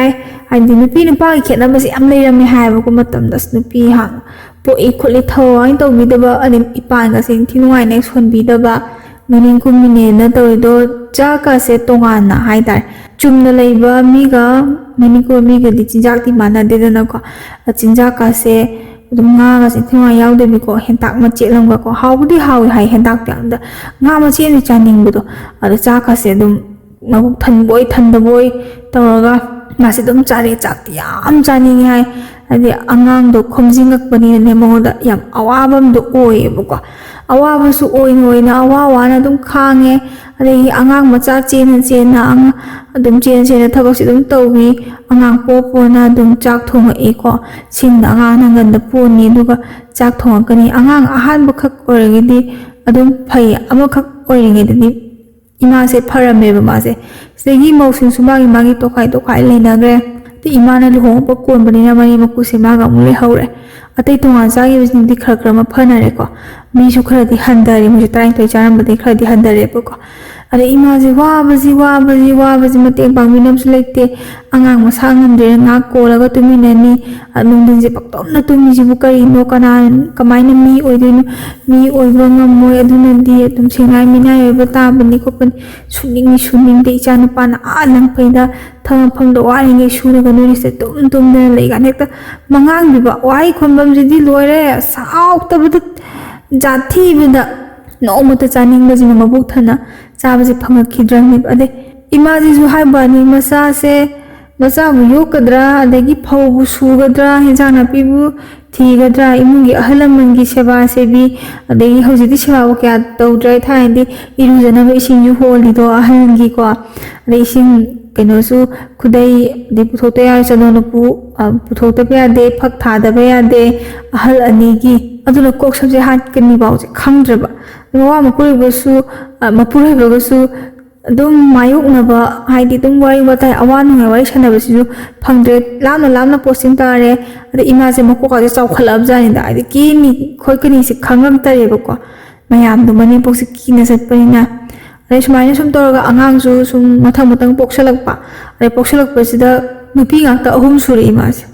ꯍꯥꯏꯗꯤ ꯅꯨꯄꯤ ꯅꯨꯄꯥꯒꯤ ꯈꯦꯠꯅꯕꯁꯦ ꯌꯥꯝ ꯂꯩꯔꯝꯃꯦ ꯍꯥꯏꯕꯀꯣ ꯃꯇꯝꯗ ꯅꯨꯄꯤ ꯄꯣꯛꯏ ꯈꯣꯠꯂꯤ ꯊꯧꯔꯥꯡ ꯇꯧꯕꯤꯗꯕ ꯑꯗꯩ ꯏꯄꯥꯟꯒꯁꯦ ꯏꯟꯊꯤ ꯅꯨꯡꯉꯥꯏꯅ ꯁꯣꯟꯕꯤꯗꯕ ꯃꯅꯤꯡ ꯀꯨꯝꯃꯤꯅꯦꯅ ꯇꯧꯔꯤꯗꯣ ꯆꯥꯛꯀꯁꯦ ꯇꯣꯉꯥꯟꯅ ꯍꯥꯏꯇꯥꯔꯦ ꯆꯨꯝꯅ ꯂꯩꯕ ꯃꯤꯒ ꯃꯅꯤꯡ ꯀꯨꯝꯕ ꯃꯤꯒꯗꯤ ꯆꯤꯟꯖꯥꯛꯇꯤ ꯃꯥꯟꯅꯗꯦꯗꯅꯀꯣ ꯆꯤꯟꯖꯥꯛꯀꯁꯦ ꯑꯗꯨꯝ ꯉꯥꯒꯁꯦ ꯏꯟꯊꯤ ꯅꯨꯡꯉꯥꯏ ꯌꯥꯎꯗꯕꯤꯀꯣ ꯍꯦꯟꯇꯥꯛ ꯃꯆꯦꯠ ꯑꯃꯒꯀꯣ ꯍꯥꯎꯕꯨꯗꯤ ꯍꯥꯎꯋꯤ ꯍꯥꯏ ꯍꯦꯟꯇꯥꯛꯇꯤ ꯌꯥꯝꯅ ꯉꯥ ꯃꯆꯦꯠ ꯑꯃ ꯆꯥꯅꯤꯡꯕꯗꯣ ꯑꯗ ꯆꯥꯛꯀꯁꯦ ꯑꯗꯨꯝ ꯃꯕꯨꯛ ꯊꯟꯕꯣꯏ ꯊꯟꯗꯕꯣꯏ ꯇꯧꯔꯒ ꯃꯥꯁꯦ ꯑꯗꯨꯝ ꯆꯥꯔꯦ ꯆꯥꯛꯇꯤ ꯌꯥꯝ ꯆꯥꯅꯤꯡꯉꯦ ꯍꯥꯏ ꯍꯥꯏꯗꯤ ꯑꯉꯥꯡꯗꯣ ꯈꯣꯝꯖꯤꯜꯂꯛꯄꯅꯤꯅꯅꯦ ꯃꯉꯣꯟꯗ ꯌꯥꯝ ꯑꯋꯥꯕ ꯑꯃꯗꯣ ꯑꯣꯏꯌꯦꯕꯀꯣ ꯑꯋꯥꯕꯁꯨ ꯑꯣꯏꯅ ꯋꯥꯅ ꯑꯗꯨꯝ ꯈꯥꯡꯉꯦ ꯑꯗꯒꯤ ꯑꯉꯥꯡ ꯃꯆꯥ ꯆꯦꯟꯅ ꯑꯗꯨꯝ ꯆꯦꯟꯅ ꯊꯕꯛꯁꯦ ꯑꯗꯨꯝ ꯇꯧꯋꯤ ꯑꯉꯥꯡ ꯄꯣꯛꯄꯅ ꯑꯗꯨꯝ ꯆꯥꯛ ꯊꯣꯡꯉꯛꯏꯀꯣ ꯁꯤꯡꯗ ꯑꯉꯥꯡ ꯅꯪꯒꯟꯗ ꯄꯣꯟꯅꯤ ꯑꯗꯨꯒ ꯆꯥꯛ ꯊꯣꯡꯉꯛꯀꯅꯤ ꯑꯉꯥꯡ ꯑꯍꯥꯟꯕꯈꯛ ꯑꯣꯏꯔꯒꯗꯤ ꯑꯗꯨꯝ ꯐꯩ ꯑꯃꯈꯛ ꯑꯣꯏꯔꯤꯉꯩꯗꯗꯤ ꯏꯃꯥꯁꯦ ꯐꯔꯝꯃꯦꯕ ꯃꯥꯁꯦ ꯁꯤꯗꯒꯤ ꯃꯧꯁꯤꯡꯁꯨ ꯃꯥꯒꯤ ꯇꯣꯈꯥꯏ ꯂꯩꯅꯈ꯭ꯔꯦ ꯏꯃꯥꯅ ꯂꯨꯍꯣꯡꯕ ꯀꯣꯟꯕꯅꯤ나 ꯃꯔꯤ ꯃꯀꯨꯁꯦ ꯃꯥꯒ ꯑꯃꯨꯛ ꯂꯩꯍꯧꯔꯦ ꯑꯇꯩ ꯇꯣꯉꯥꯟ ꯆꯥꯈꯤꯕꯁꯤꯡꯗꯤ ꯈꯔ ꯑꯃ ꯐꯅꯔꯦꯀꯣ ꯃꯤꯁꯨ ꯈꯔꯗꯤ ꯍꯟꯊꯔꯦ ꯃꯣꯏꯁꯨ 12 ꯆꯥꯔꯝꯕꯗꯒꯤ ꯈꯔꯗꯤ ꯍꯟꯊꯔꯦꯕꯀꯣ ꯑꯗꯩ ꯏꯃꯥꯁꯦ ꯋꯥꯕꯁꯤ ꯃꯇꯦꯡ ꯄꯥꯡꯕꯤꯅꯕꯁꯨ ꯂꯩꯇꯦ ꯑꯉꯥꯡ ꯃꯁꯥ ꯉꯝꯗ꯭ꯔꯦ ꯉꯥꯛ ꯀꯣꯜꯂꯒ ꯇꯨꯃꯤꯟꯅꯅꯤ ꯅꯨꯡꯊꯤꯟꯁꯦ ꯄꯛꯇꯧꯅ ꯇꯨꯝꯃꯤꯁꯤꯕꯨ ꯀꯔꯤꯅꯣ ꯀꯃꯥꯏꯅ ꯃꯤ ꯑꯣꯏꯗꯣꯏꯅꯣ ꯃꯤ ꯑꯣꯏꯕ ꯉꯝꯃꯣꯏ ꯑꯗꯨꯅꯗꯤ ꯑꯗꯨꯝ ꯁꯦꯡꯉꯥꯏ ꯃꯤꯅꯥꯏ ꯑꯣꯏꯕ ꯇꯥꯕꯅꯤ ꯈꯣꯠꯄꯅꯤ ꯁꯨꯅꯤꯡꯗꯦ ꯏꯆꯥ ꯅꯨꯄꯥꯅ ꯂꯪꯐꯩꯗ ꯊꯕꯛꯐꯝꯗ ꯋꯥꯔꯤꯉꯩ ꯁꯨꯔꯒ ꯅꯣꯏꯁꯦ ꯇꯨꯝꯗꯅ ꯂꯩꯒꯥꯟ ꯍꯦꯛꯇ ꯃꯉꯥꯡꯕꯤꯕ ꯋꯥꯍꯩ ꯈꯣꯟꯕꯝꯁꯤꯗꯤ ꯂꯣꯏꯔꯦ ꯁꯥꯎꯇꯕꯗ ꯖꯥꯊꯤꯕꯗ ꯅꯣꯡꯃꯇ ꯆꯥꯅꯤꯡꯕꯁꯤꯅ ꯃꯕꯨꯛ ꯊꯟꯅ ꯆꯥꯕꯁꯦ ꯐꯪꯉꯛꯈꯤꯗ꯭ꯔꯕꯅꯦꯕ ꯑꯗꯩ ꯏꯃꯥꯁꯤꯁꯨ ꯍꯥꯏꯕꯅꯤ ꯃꯆꯥꯕꯨ ꯌꯣꯛꯀꯗ꯭ꯔꯥ ꯑꯗꯒꯤ ꯐꯧꯕꯨ ꯁꯨꯒꯗ꯭ꯔꯥ ꯍꯦꯟꯖꯥꯡ ꯅꯥꯄꯤꯕꯨ ꯊꯤꯒꯗ꯭ꯔꯥ ꯏꯃꯨꯡꯒꯤ ꯑꯍꯜ ꯂꯃꯟꯒꯤ ꯁꯦꯕꯥ ꯁꯦꯕꯤ ꯑꯗꯒꯤ ꯍꯧꯖꯤꯛꯇꯤ ꯁꯦꯕꯥꯕꯨ ꯀꯌꯥ ꯇꯧꯗ꯭ꯔꯦ ꯊꯥꯏꯅꯗꯤ ꯏꯔꯨꯖꯅꯕ ꯏꯁꯤꯡꯁꯨ ꯍꯣꯜꯂꯤꯗꯣ ꯑꯍꯜꯒꯤꯀꯣ ꯑꯗꯩ ꯏꯁꯤꯡ ꯀꯩꯅꯣꯁꯨ ꯈꯨꯗꯩ ꯑꯗꯩ ꯄꯨꯊꯣꯛꯇ ꯌꯥꯔꯣꯏ ꯆꯅꯣꯅꯄꯨ ꯄꯨꯊꯣꯛꯇꯕ ꯌꯥꯗꯦ ꯐꯛ ꯊꯥꯗꯕ ꯌꯥꯗꯦ ꯑꯍꯜ ꯑꯅꯤꯒꯤ ꯑꯗꯨꯅ ꯀꯣꯛ ꯁꯝꯁꯦ ꯍꯥꯠꯀꯅꯤ ꯐꯥꯎꯁꯦ ꯈꯪꯗ꯭ꯔꯕ ꯃꯋꯥ ꯃꯄꯨꯔꯣꯏꯕꯒꯁꯨ ꯑꯗꯨꯝ ꯃꯥꯌꯣꯛꯅꯕ ꯍꯥꯏꯗꯤ ꯑꯗꯨꯝ ꯋꯥꯔꯤ ꯋꯥꯇꯥꯏ ꯑꯋꯥ ꯅꯨꯡꯉꯥꯏ ꯋꯥꯔꯤ ꯁꯥꯟꯅꯕꯁꯤꯁꯨ ꯐꯪꯗ꯭ರೆ ꯂꯥꯞꯅ ꯄꯣꯁꯇꯤꯡ ꯇꯥꯔꯦ ꯑꯗꯩ ꯏꯃꯥꯁꯦ ꯃꯀꯣꯛꯀꯥꯁꯦ ꯆꯥꯎꯈꯠꯂꯛꯑꯕꯖꯥꯠꯅꯤꯗ ꯍꯥꯏꯗꯤ ꯀꯤꯅꯤ ꯈꯣꯠꯀꯅꯤꯁꯦ ꯈꯪꯉꯛꯇꯔꯦꯕꯀꯣ ꯃꯌꯥꯝꯗꯣ ꯃꯅꯦꯝꯄꯣꯛꯁꯦ ꯀꯤꯅ ꯆꯠꯄꯅꯤꯅ ꯑꯗꯩ ꯁꯨꯃꯥꯏꯅ ꯁꯨꯝ ꯇꯧꯔꯒ ꯑꯉꯥꯡꯁꯨ ꯁꯨꯝ ꯃꯊꯪ ꯄꯣꯛꯁꯜꯂꯛꯄ ꯑꯗꯩ ꯄꯣꯛꯁꯜꯂꯛꯄꯁꯤda ꯅꯨꯄꯤ ꯉꯥꯛꯇ 3 ꯁꯨꯔꯦ ꯏꯃꯥꯁꯦ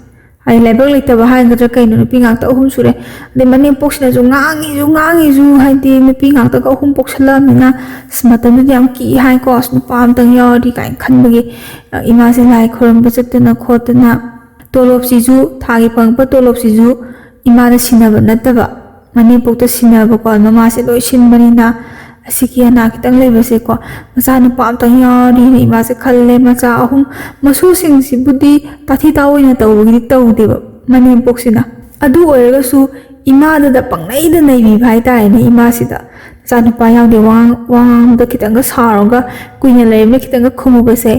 ꯍꯥꯏꯗꯤ ꯂꯥꯏꯕꯛ ꯂꯩꯇꯕ ꯍꯥꯏꯒꯗ꯭ꯔꯥ ꯀꯩꯅꯣ ꯅꯨꯄꯤ ꯉꯥꯛꯇ 3 ꯁꯨꯔꯦ ꯑꯗꯩ ꯃꯅꯦꯝꯄꯣꯛꯁꯤꯅꯁꯨ ꯉꯥꯡꯉꯤꯁꯨ ꯍꯥꯏꯗꯤ ꯅꯨꯄꯤ ꯉꯥꯛꯇꯒ 3 ꯄꯣꯛꯁꯜꯂꯛꯑꯕꯅꯤꯅ ꯃꯇꯝꯗꯨꯗꯤ ꯌꯥꯝ ꯀꯤ ꯍꯥꯏꯀꯣ ꯅꯨꯄꯥ ꯑꯝꯇꯪ ꯌꯥꯎꯔꯗꯤ ꯀꯥꯏꯅ ꯈꯟꯕꯒꯤ ꯏꯃꯥꯁꯦ ꯂꯥꯏ ꯈꯣꯏꯔꯝꯕ ꯆꯠꯇꯅ ꯈꯣꯠꯇꯅ ꯇꯣꯂꯣꯞꯁꯤꯁꯨ ꯊꯥꯒꯤ ꯐꯪꯉꯛꯄ ꯇꯣꯂꯣꯞꯁꯤꯁꯨ ꯏꯃꯥꯗ ꯁꯤꯟꯅꯕ ꯅꯠꯇꯕ ꯃꯅꯦꯝꯄꯣꯛꯇ ꯁꯤꯟꯅꯕꯀꯣ ꯃꯃꯥꯁꯦ ꯂꯣꯏ ꯁꯤꯟꯕꯅꯤꯅ ꯑꯁꯤꯒꯤ ꯑꯅꯥ ꯈꯤꯇꯪ ꯂꯩꯕꯁꯦꯀꯣ ꯃꯆꯥ ꯅꯨꯄꯥ ꯑꯝꯇꯪ ꯌꯥꯎꯔꯗꯤꯅ ꯏꯃꯥꯁꯦ ꯈꯜꯂꯦ ꯃꯆꯥ 3 ꯃꯁꯨꯁꯤꯡꯁꯤꯕꯨꯗꯤ ꯇꯥꯊꯤ ꯇꯥꯑꯣꯏꯅ ꯇꯧꯕꯒꯤꯗꯤ ꯇꯧꯗꯦꯕ ꯃꯅꯦꯝꯄꯣꯛꯁꯤꯅ ꯑꯗꯨ ꯑꯣꯏꯔꯒꯁꯨ ꯏꯃꯥꯗꯨꯗ ꯄꯪꯅꯩꯗ ꯅꯩꯕꯤꯕ ꯍꯥꯏꯇꯥꯔꯦꯅꯦ ꯏꯃꯥꯁꯤꯗ ꯃꯆꯥ ꯅꯨꯄꯥ ꯌꯥꯎꯗꯦ ꯋꯥꯉꯥꯡꯗ ꯈꯤꯇꯪꯒ ꯁꯥꯎꯔꯒ ꯀꯨꯏꯅ ꯂꯩꯔꯝꯅ ꯈꯤꯇꯪꯒ ꯈꯨꯝꯃꯨꯕꯁꯦ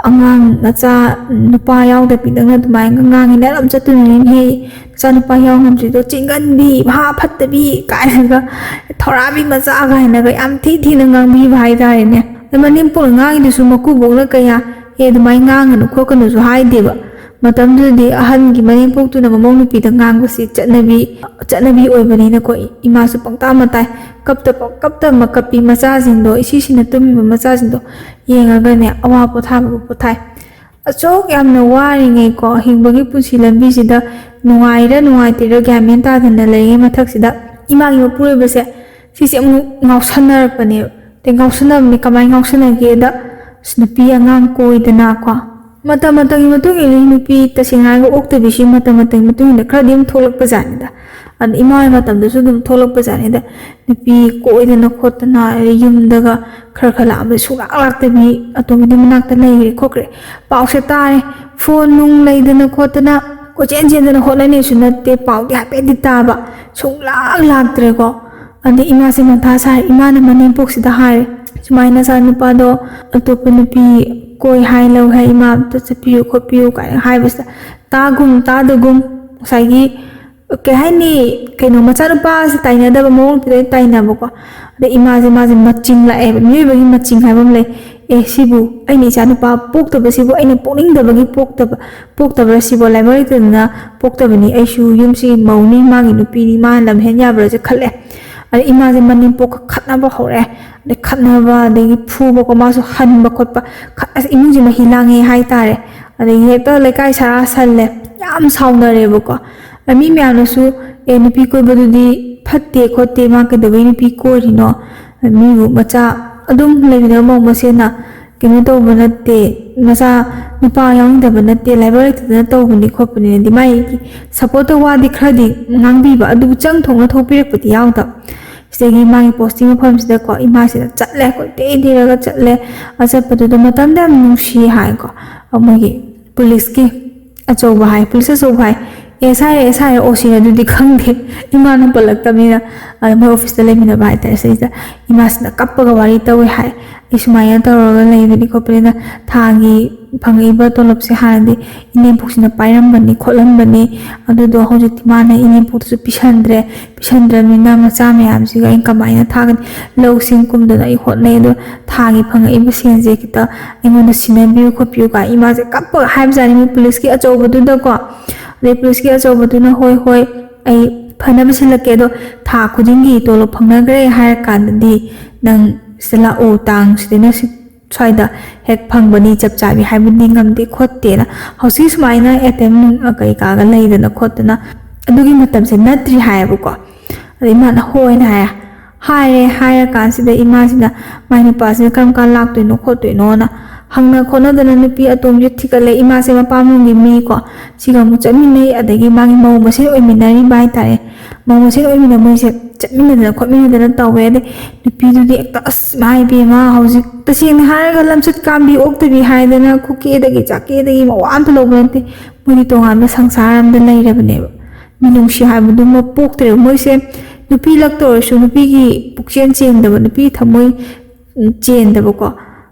ꯑꯉꯥꯡ ꯃꯆꯥ ꯅꯨꯄꯥ ꯌꯥꯎꯗꯕꯤꯗꯪꯅ ꯑꯗꯨꯃꯥꯏꯅ ꯉꯥꯡꯉꯤ ꯅꯔꯝ ꯆꯠꯇꯨꯅꯅꯦ ꯃꯆꯥ ꯅꯨꯄꯥ ꯌꯥꯎ ꯉꯝꯗ꯭ꯔꯤꯗꯣ ꯆꯤꯡꯒꯟꯕꯤ ꯃꯍꯥ ꯐꯠꯇꯕꯤ ꯀꯥꯏꯅꯒ ꯊꯧꯔꯥꯕꯤ ꯃꯆꯥ ꯀꯥꯏꯅꯒ ꯌꯥꯝ ꯊꯤꯅ ꯉꯥꯡꯕꯤꯕ ꯍꯥꯏꯇꯥꯔꯦꯅꯦ ꯃꯅꯦꯝꯄꯣꯛꯅ ꯉꯥꯡꯉꯤꯗꯨꯁꯨ ꯃꯀꯨꯕꯣꯛꯅ ꯀꯌꯥ ꯑꯗꯨꯃꯥꯏꯅ ꯉꯥꯡꯒꯅꯨ ꯈꯣꯠꯀꯅꯨꯁꯨ ꯍꯥꯏꯗꯦꯕ ꯃꯇꯝꯗꯨꯗꯗꯤ ꯑꯍꯟꯒꯤ ꯃꯅꯦꯝꯄꯣꯛꯇꯨꯅ ꯃꯃꯧ ꯅꯨꯄꯤꯗ ꯉꯥꯡꯕꯁꯤ ꯆꯠꯅꯕꯤ ꯑꯣꯏꯕꯅꯤꯅꯀꯣ ꯏꯃꯥꯁꯨ ꯄꯪꯇꯥ ꯃꯇꯥꯏ ꯀꯞꯇ ꯀꯞꯄꯤ ꯃꯆꯥꯁꯤꯡꯗꯣ ꯏꯁꯤꯁꯤꯅ ꯇꯨꯝꯃꯤꯕ ꯃꯆꯥꯁꯤꯡꯗꯣ ꯌꯦꯡꯉꯒꯅꯦ ꯑꯋꯥ ꯄꯣꯊꯥꯕꯕꯨ ꯄꯣꯊꯥꯏ ꯑꯁꯨꯛ ꯌꯥꯝꯅ ꯋꯥꯔꯤꯉꯩꯀꯣ ꯍꯤꯡꯕꯒꯤ ꯄꯨꯟꯁꯤ ꯂꯝꯕꯤꯁꯤꯗ ꯅꯨꯡꯉꯥꯏꯇꯤꯔ ꯒ꯭ꯌꯥꯟ ꯃꯦꯟ ꯇꯥꯗꯅ ꯂꯩꯔꯤꯉꯩ ꯃꯊꯛꯁꯤꯗ ꯏꯃꯥꯒꯤ ꯃꯄꯨꯔꯣꯏꯕꯁꯦ ꯁꯤꯁꯦ ꯑꯃꯨꯛ ꯉꯥꯎꯁꯟꯅꯔꯛꯄꯅꯦꯕ ꯉꯥꯎꯁꯟꯅꯕꯅꯤ ꯀꯃꯥꯏꯅ ꯉꯥꯎꯁꯟꯅꯒꯦꯗ ꯅꯨꯄꯤ ꯑꯉꯥꯡ ꯀꯣꯏꯗꯅꯀꯣ ꯃꯇꯝꯒꯤ ꯃꯇꯨꯡ ꯏꯟꯅ ꯅꯨꯄꯤ ꯇꯁꯦꯡꯅ ꯍꯥꯏꯔꯒ ꯑꯣꯛꯇꯕꯤꯁꯤ ꯃꯇꯝꯒꯤ ꯃꯇꯨꯡ ꯏꯟꯅ ꯈꯔꯗꯤ ꯑꯗꯨꯝ ꯊꯣꯛꯂꯛꯄꯖꯥꯠꯅꯤꯗ ꯑꯗ ꯏꯃꯥꯒꯤ ꯃꯇꯝꯗꯁꯨ ꯑꯗꯨꯝ ꯊꯣꯛꯂꯛꯄꯖꯥꯠꯅꯤꯗ ꯅꯨꯄꯤ ꯀꯣꯏꯗꯅ ꯈꯣꯠꯇꯅ ꯌꯨꯝꯗꯒ ꯈꯔ ꯂꯥꯛꯑꯝꯕ ꯁꯨꯡꯂꯥꯛꯇꯕꯤ ꯑꯇꯣꯝꯕꯤꯗꯤ ꯃꯅꯥꯛꯇ ꯂꯩꯈ꯭ꯔꯦ ꯈꯣꯠꯈ꯭ꯔꯦ ꯄꯥꯎꯁꯦ ꯇꯥꯔꯦ ꯐꯣꯟ ꯅꯨꯡ ꯂꯩꯗꯅ ꯈꯣꯠꯇꯅ ꯀꯣꯏꯆꯦꯟ ꯆꯦꯟꯗꯅ ꯍꯣꯠꯅꯅꯤꯁꯨ ꯅꯠꯇꯦ ꯄꯥꯎꯗꯤ ꯍꯥꯏꯐꯦꯠꯇꯤ ꯇꯥꯕ ꯂꯥꯛꯇ꯭ꯔꯦꯀꯣ ꯑꯗꯩ ꯏꯃꯥꯁꯦ ꯃꯊꯥ ꯁꯥꯔꯦ ꯏꯃꯥꯅ ꯃꯅꯦꯝꯄꯣꯛꯁꯤꯗ ꯍꯥꯏꯔꯦ ꯁꯨꯃꯥꯏꯅ ꯅꯆꯥ ꯅꯨꯄꯥꯗꯣ ꯑꯇꯣꯞꯄ ꯅꯨꯄꯤ ꯀꯣꯏ ꯂꯧ ꯍꯥꯏ ꯏꯃꯥ ꯑꯝꯇ ꯆꯠꯄꯤꯌꯨ ꯈꯣꯠꯄꯤꯌꯨ ꯀꯥꯏꯅ ꯍꯥꯏꯕꯁꯤꯗ ꯇꯥꯗꯒꯨꯝ ꯉꯁꯥꯏꯒꯤ ꯀꯩ ꯍꯥꯏꯅꯤ ꯀꯩꯅꯣ ꯃꯆꯥꯅꯨꯄꯥꯁꯦ ꯇꯥꯏꯅꯗꯕ ꯃꯑꯣꯡ ꯈꯤꯇꯪ ꯇꯥꯏꯅꯕꯀꯣ ꯑꯗꯩ ꯃꯥꯁꯦ ꯃꯆꯤꯡ ꯂꯥꯛꯑꯦꯕ ꯃꯤꯑꯣꯏꯕꯒꯤ ꯃꯆꯤꯡ ꯍꯥꯏꯕ ꯑꯃ ꯂꯩ ꯁꯤꯕꯨ ꯑꯩꯅ ꯏꯆꯥ ꯅꯨꯄꯥ ꯄꯣꯛꯇꯕꯁꯤꯕꯨ ꯑꯩꯅ ꯄꯣꯛꯅꯤꯡꯗꯕꯒꯤ ꯄꯣꯛꯇꯕ꯭ꯔꯥ ꯁꯤꯕꯨ ꯂꯥꯏꯕꯛ ꯂꯩꯇꯗꯅ ꯄꯣꯛꯇꯕꯅꯤ ꯑꯩꯁꯨ ꯌꯨꯝꯁꯤ ꯃꯧꯅꯤ ꯃꯥꯒꯤ ꯅꯨꯄꯤꯅꯤ ꯃꯥꯅ ꯂꯝꯍꯦꯟ ꯌꯥꯕ꯭ꯔꯥꯁꯦ ꯈꯜꯂꯦ ꯑꯗꯩ ꯏꯃꯥꯁꯦ ꯃꯅꯦꯝꯄꯣꯛꯀ ꯈꯠꯅꯕ ꯍꯧꯔꯛꯑꯦ ꯑꯗꯩ ꯈꯠꯅꯕ ꯑꯗꯒꯤ ꯐꯨꯕꯀꯣ ꯃꯥꯁꯨ ꯍꯟꯕ ꯈꯣꯠꯄ ꯑꯁ ꯏꯃꯨꯡꯁꯦ ꯃꯍꯤ ꯂꯥꯡꯉꯦ ꯍꯥꯏꯇꯥꯔꯦ ꯑꯗꯒꯤ ꯍꯦꯛꯇ ꯂꯩꯀꯥꯏ ꯁꯥꯔꯥ ꯁꯜꯂꯦ ꯌꯥꯝ ꯁꯥꯎꯅꯔꯦꯕꯀꯣ ꯃꯤ ꯃꯌꯥꯝꯅꯁꯨ ꯅꯨꯄꯤ ꯀꯣꯏꯕꯗꯨꯗꯤ ꯐꯠꯇꯦ ꯈꯣꯠꯇꯦ ꯃꯥ ꯀꯩꯗꯧꯕꯩ ꯅꯨꯄꯤ ꯀꯣꯏꯔꯤꯅꯣ ꯃꯤꯕꯨ ꯃꯆꯥ ꯑꯗꯨꯝ ꯂꯩꯃꯤꯟꯅꯕ ꯃꯧ ꯃꯁꯦꯅ ꯀꯩꯅꯣ ꯇꯧꯕ ꯅꯠꯇꯦ ꯃꯆꯥ ꯅꯨꯄꯥ ꯌꯥꯎꯅꯤꯡꯗꯕ ꯅꯠꯇꯦ ꯂꯥꯏꯕꯛ ꯂꯩꯇꯗꯅ ꯇꯧꯕꯅꯤ ꯈꯣꯠꯄꯅꯤꯅꯗꯤ ꯃꯥꯒꯤ ꯁꯞꯄꯣꯔꯠꯇ ꯋꯥꯗꯤ ꯈꯔꯗꯤ ꯉꯥꯡꯕꯤꯕ ꯑꯗꯨꯕꯨ ꯆꯪ ꯊꯣꯛꯅ ꯊꯣꯛꯄꯤꯔꯛꯄꯗꯤ ꯌꯥꯎꯗꯕ ꯁꯤꯗꯒꯤ ꯃꯥꯒꯤ ꯄꯣꯁꯇꯤꯡ ꯃꯐꯝꯁꯤꯗꯀꯣ ꯏꯃꯥꯁꯤꯗ ꯆꯠꯂꯦ ꯀꯣꯏꯊꯤ ꯊꯤꯔꯒ ꯆꯠꯂꯦ ꯆꯠꯄꯗꯨꯗ ꯃꯇꯝꯗ ꯌꯥꯝ ꯅꯨꯡꯁꯤ ꯍꯥꯏꯀꯣ ꯃꯣꯏꯒꯤ ꯄꯨꯂꯤꯁꯀꯤ ꯑꯆꯧꯕ ꯍꯥꯏ ꯄꯨꯂꯤꯁ ꯑꯆꯧꯕ ꯍꯥꯏ ꯑꯦꯁ ꯍꯥꯏꯔꯦ ꯑꯣꯁꯤꯅ ꯑꯗꯨꯗꯤ ꯈꯪꯗꯦ ꯏꯃꯥꯅ ꯄꯜꯂꯛꯇꯕꯅꯤꯅ ꯃꯣꯏ ꯑꯣꯐꯤꯁꯇ ꯂꯩꯃꯤꯟꯅꯕ ꯍꯥꯏꯇꯥꯔꯦ ꯁꯤꯗ ꯏꯃꯥꯁꯤꯅ ꯀꯞꯄꯒ ꯋꯥꯔꯤ ꯇꯧꯋꯦ ꯍꯥꯏ ꯑꯩ ꯁꯨꯃꯥꯏꯅ ꯇꯧꯔꯒ ꯂꯩꯕꯅꯤ ꯈꯣꯠꯄꯅꯤꯅ ꯊꯥꯒꯤ ꯐꯪꯉꯛꯏꯕ ꯇꯣꯂꯣꯞꯁꯦ ꯍꯥꯟꯅꯗꯤ ꯏꯅꯦꯝꯄꯣꯛꯁꯤꯅ ꯄꯥꯏꯔꯝꯕꯅꯤ ꯈꯣꯠꯂꯝꯕꯅꯤ ꯑꯗꯨꯗꯣ ꯍꯧꯖꯤꯛꯇꯤ ꯃꯥꯅ ꯏꯅꯦꯝꯄꯣꯛꯇꯁꯨ ꯄꯤꯁꯟꯗ꯭ꯔꯕꯅꯤꯅ ꯃꯆꯥ ꯃꯌꯥꯝꯁꯤꯒ ꯑꯩꯅ ꯀꯃꯥꯏꯅ ꯊꯥꯒꯅꯤ ꯂꯧꯁꯤꯡ ꯀꯨꯝꯗꯅ ꯑꯩ ꯍꯣꯠꯅꯩ ꯑꯗꯣ ꯊꯥꯒꯤ ꯐꯪꯉꯛꯏꯕ ꯁꯦꯟꯁꯦ ꯈꯤꯇ ꯑꯩꯉꯣꯟꯗ ꯁꯤꯟꯅꯕꯤꯌꯨ ꯈꯣꯠꯄꯤꯌꯨ ꯀꯥꯏ ꯏꯃꯥꯁꯦ ꯀꯞꯄꯒ ꯍꯥꯏꯕꯖꯥꯠꯅꯤ ꯃꯣꯏ ꯄꯨꯂꯤꯁꯀꯤ ꯑꯆꯧꯕꯗꯨꯗꯀꯣ ꯑꯗꯩ ꯄꯨꯂꯤꯁꯀꯤ ꯑꯆꯧꯕꯗꯨꯅ ꯍꯣꯏ ꯑꯩ ꯐꯅꯕ ꯁꯤꯜꯂꯛꯀꯦ ꯑꯗꯣ ꯊꯥ ꯈꯨꯗꯤꯡꯒꯤ ꯇꯣꯂꯣꯞ ꯐꯪꯅꯈ꯭ꯔꯦ ꯍꯥꯏꯔ ꯀꯥꯟꯗꯗꯤ ꯅꯪ ꯁꯤꯗ ꯂꯥꯛꯑꯣ ꯇꯥꯡ ꯁꯤꯗꯅ ꯁ꯭ꯋꯥꯏꯗ ꯍꯦꯛ ꯐꯪꯕꯅꯤ ꯆꯞ ꯆꯥꯕꯤ ꯍꯥꯏꯕꯗꯤ ꯉꯝꯗꯦ ꯈꯣꯠꯇꯦꯅ ꯍꯧꯖꯤꯛ ꯁꯨꯃꯥꯏꯅ ꯑꯦꯇꯦꯝ ꯀꯩꯀꯥꯒ ꯂꯩꯗꯅ ꯈꯣꯠꯇꯅ ꯑꯗꯨꯒꯤ ꯃꯇꯝꯁꯦ ꯅꯠꯇ꯭ꯔꯤ ꯍꯥꯏꯌꯦꯕꯀோ ꯑꯗꯩ ꯏꯃꯥꯅ ꯍꯣꯏꯅ ꯍꯥꯏꯔ ꯀꯥꯟꯁꯤꯗ ꯏꯃꯥꯁꯤꯅ ꯃꯥꯏ ꯅꯨꯄꯥꯁꯤꯅ ꯀꯔꯝ ꯀꯥꯟ ꯂꯥꯛꯇꯣꯏꯅꯣ ꯈꯣꯠꯇꯣꯏꯅꯣꯅ ꯍꯪꯅ ꯈꯣꯠꯅꯗꯅ ꯅꯨꯄꯤ ꯑꯇꯣꯝꯁꯦ ꯊꯤꯒꯠꯂꯦ ꯏꯃꯥꯁꯦ ꯃꯄꯥꯝꯂꯣꯝꯒꯤ ꯃꯤꯀꯣ ꯁꯤꯒ ꯑꯃꯨꯛ ꯆꯠꯃꯤꯟꯅꯩ ꯑꯗꯒꯤ ꯃꯥꯒꯤ ꯃꯧ ꯃꯁꯦꯟ ꯑꯣꯏꯃꯤꯟꯅꯔꯤꯕ ꯍꯥꯏꯇꯥꯔꯦ ꯃꯧ ꯃꯁꯦꯟ ꯑꯣꯏꯃꯤꯟꯅ ꯃꯣꯏꯁꯦ ꯆꯠꯃꯤꯟꯅꯗꯅ ꯈꯣꯠꯃꯤꯟꯅꯗꯅ ꯇꯧꯋꯦ ꯑꯗꯩ ꯅꯨꯄꯤꯗꯨꯗꯤ ꯍꯦꯛꯇ ꯑꯁ ꯃꯥ ꯏꯕꯦꯝꯃ ꯍꯧꯖꯤꯛ ꯇꯁꯦꯡꯅ ꯍꯥꯏꯔꯒ ꯂꯝꯆꯠ ꯀꯥꯝꯕꯤ ꯑꯣꯛꯇꯕꯤ ꯍꯥꯏꯗꯅ ꯈꯨꯀꯦꯗꯒꯤ ꯆꯥꯛꯀꯦꯗꯒꯤ ꯃꯋꯥ ꯑꯝꯇ ꯂꯧꯕ ꯅꯠꯇꯦ ꯃꯣꯏꯒꯤ ꯇꯣꯉꯥꯟꯕ ꯁꯪꯁꯥꯔ ꯑꯃꯗ ꯂꯩꯔꯕꯅꯦꯕ ꯃꯤꯅꯨꯡꯁꯤ ꯍꯥꯏꯕꯗꯨꯃ ꯄꯣꯛꯇ꯭ꯔꯦꯕ ꯃꯣꯏꯁꯦ ꯅꯨꯄꯤ ꯂꯛꯇ ꯑꯣꯏꯔꯁꯨ ꯅꯨꯄꯤꯒꯤ ꯄꯨꯛꯆꯦꯜ ꯆꯦꯟꯗꯕ ꯅꯨꯄꯤ ꯊꯃꯣꯏ ꯆꯦꯟꯗꯕꯀꯣ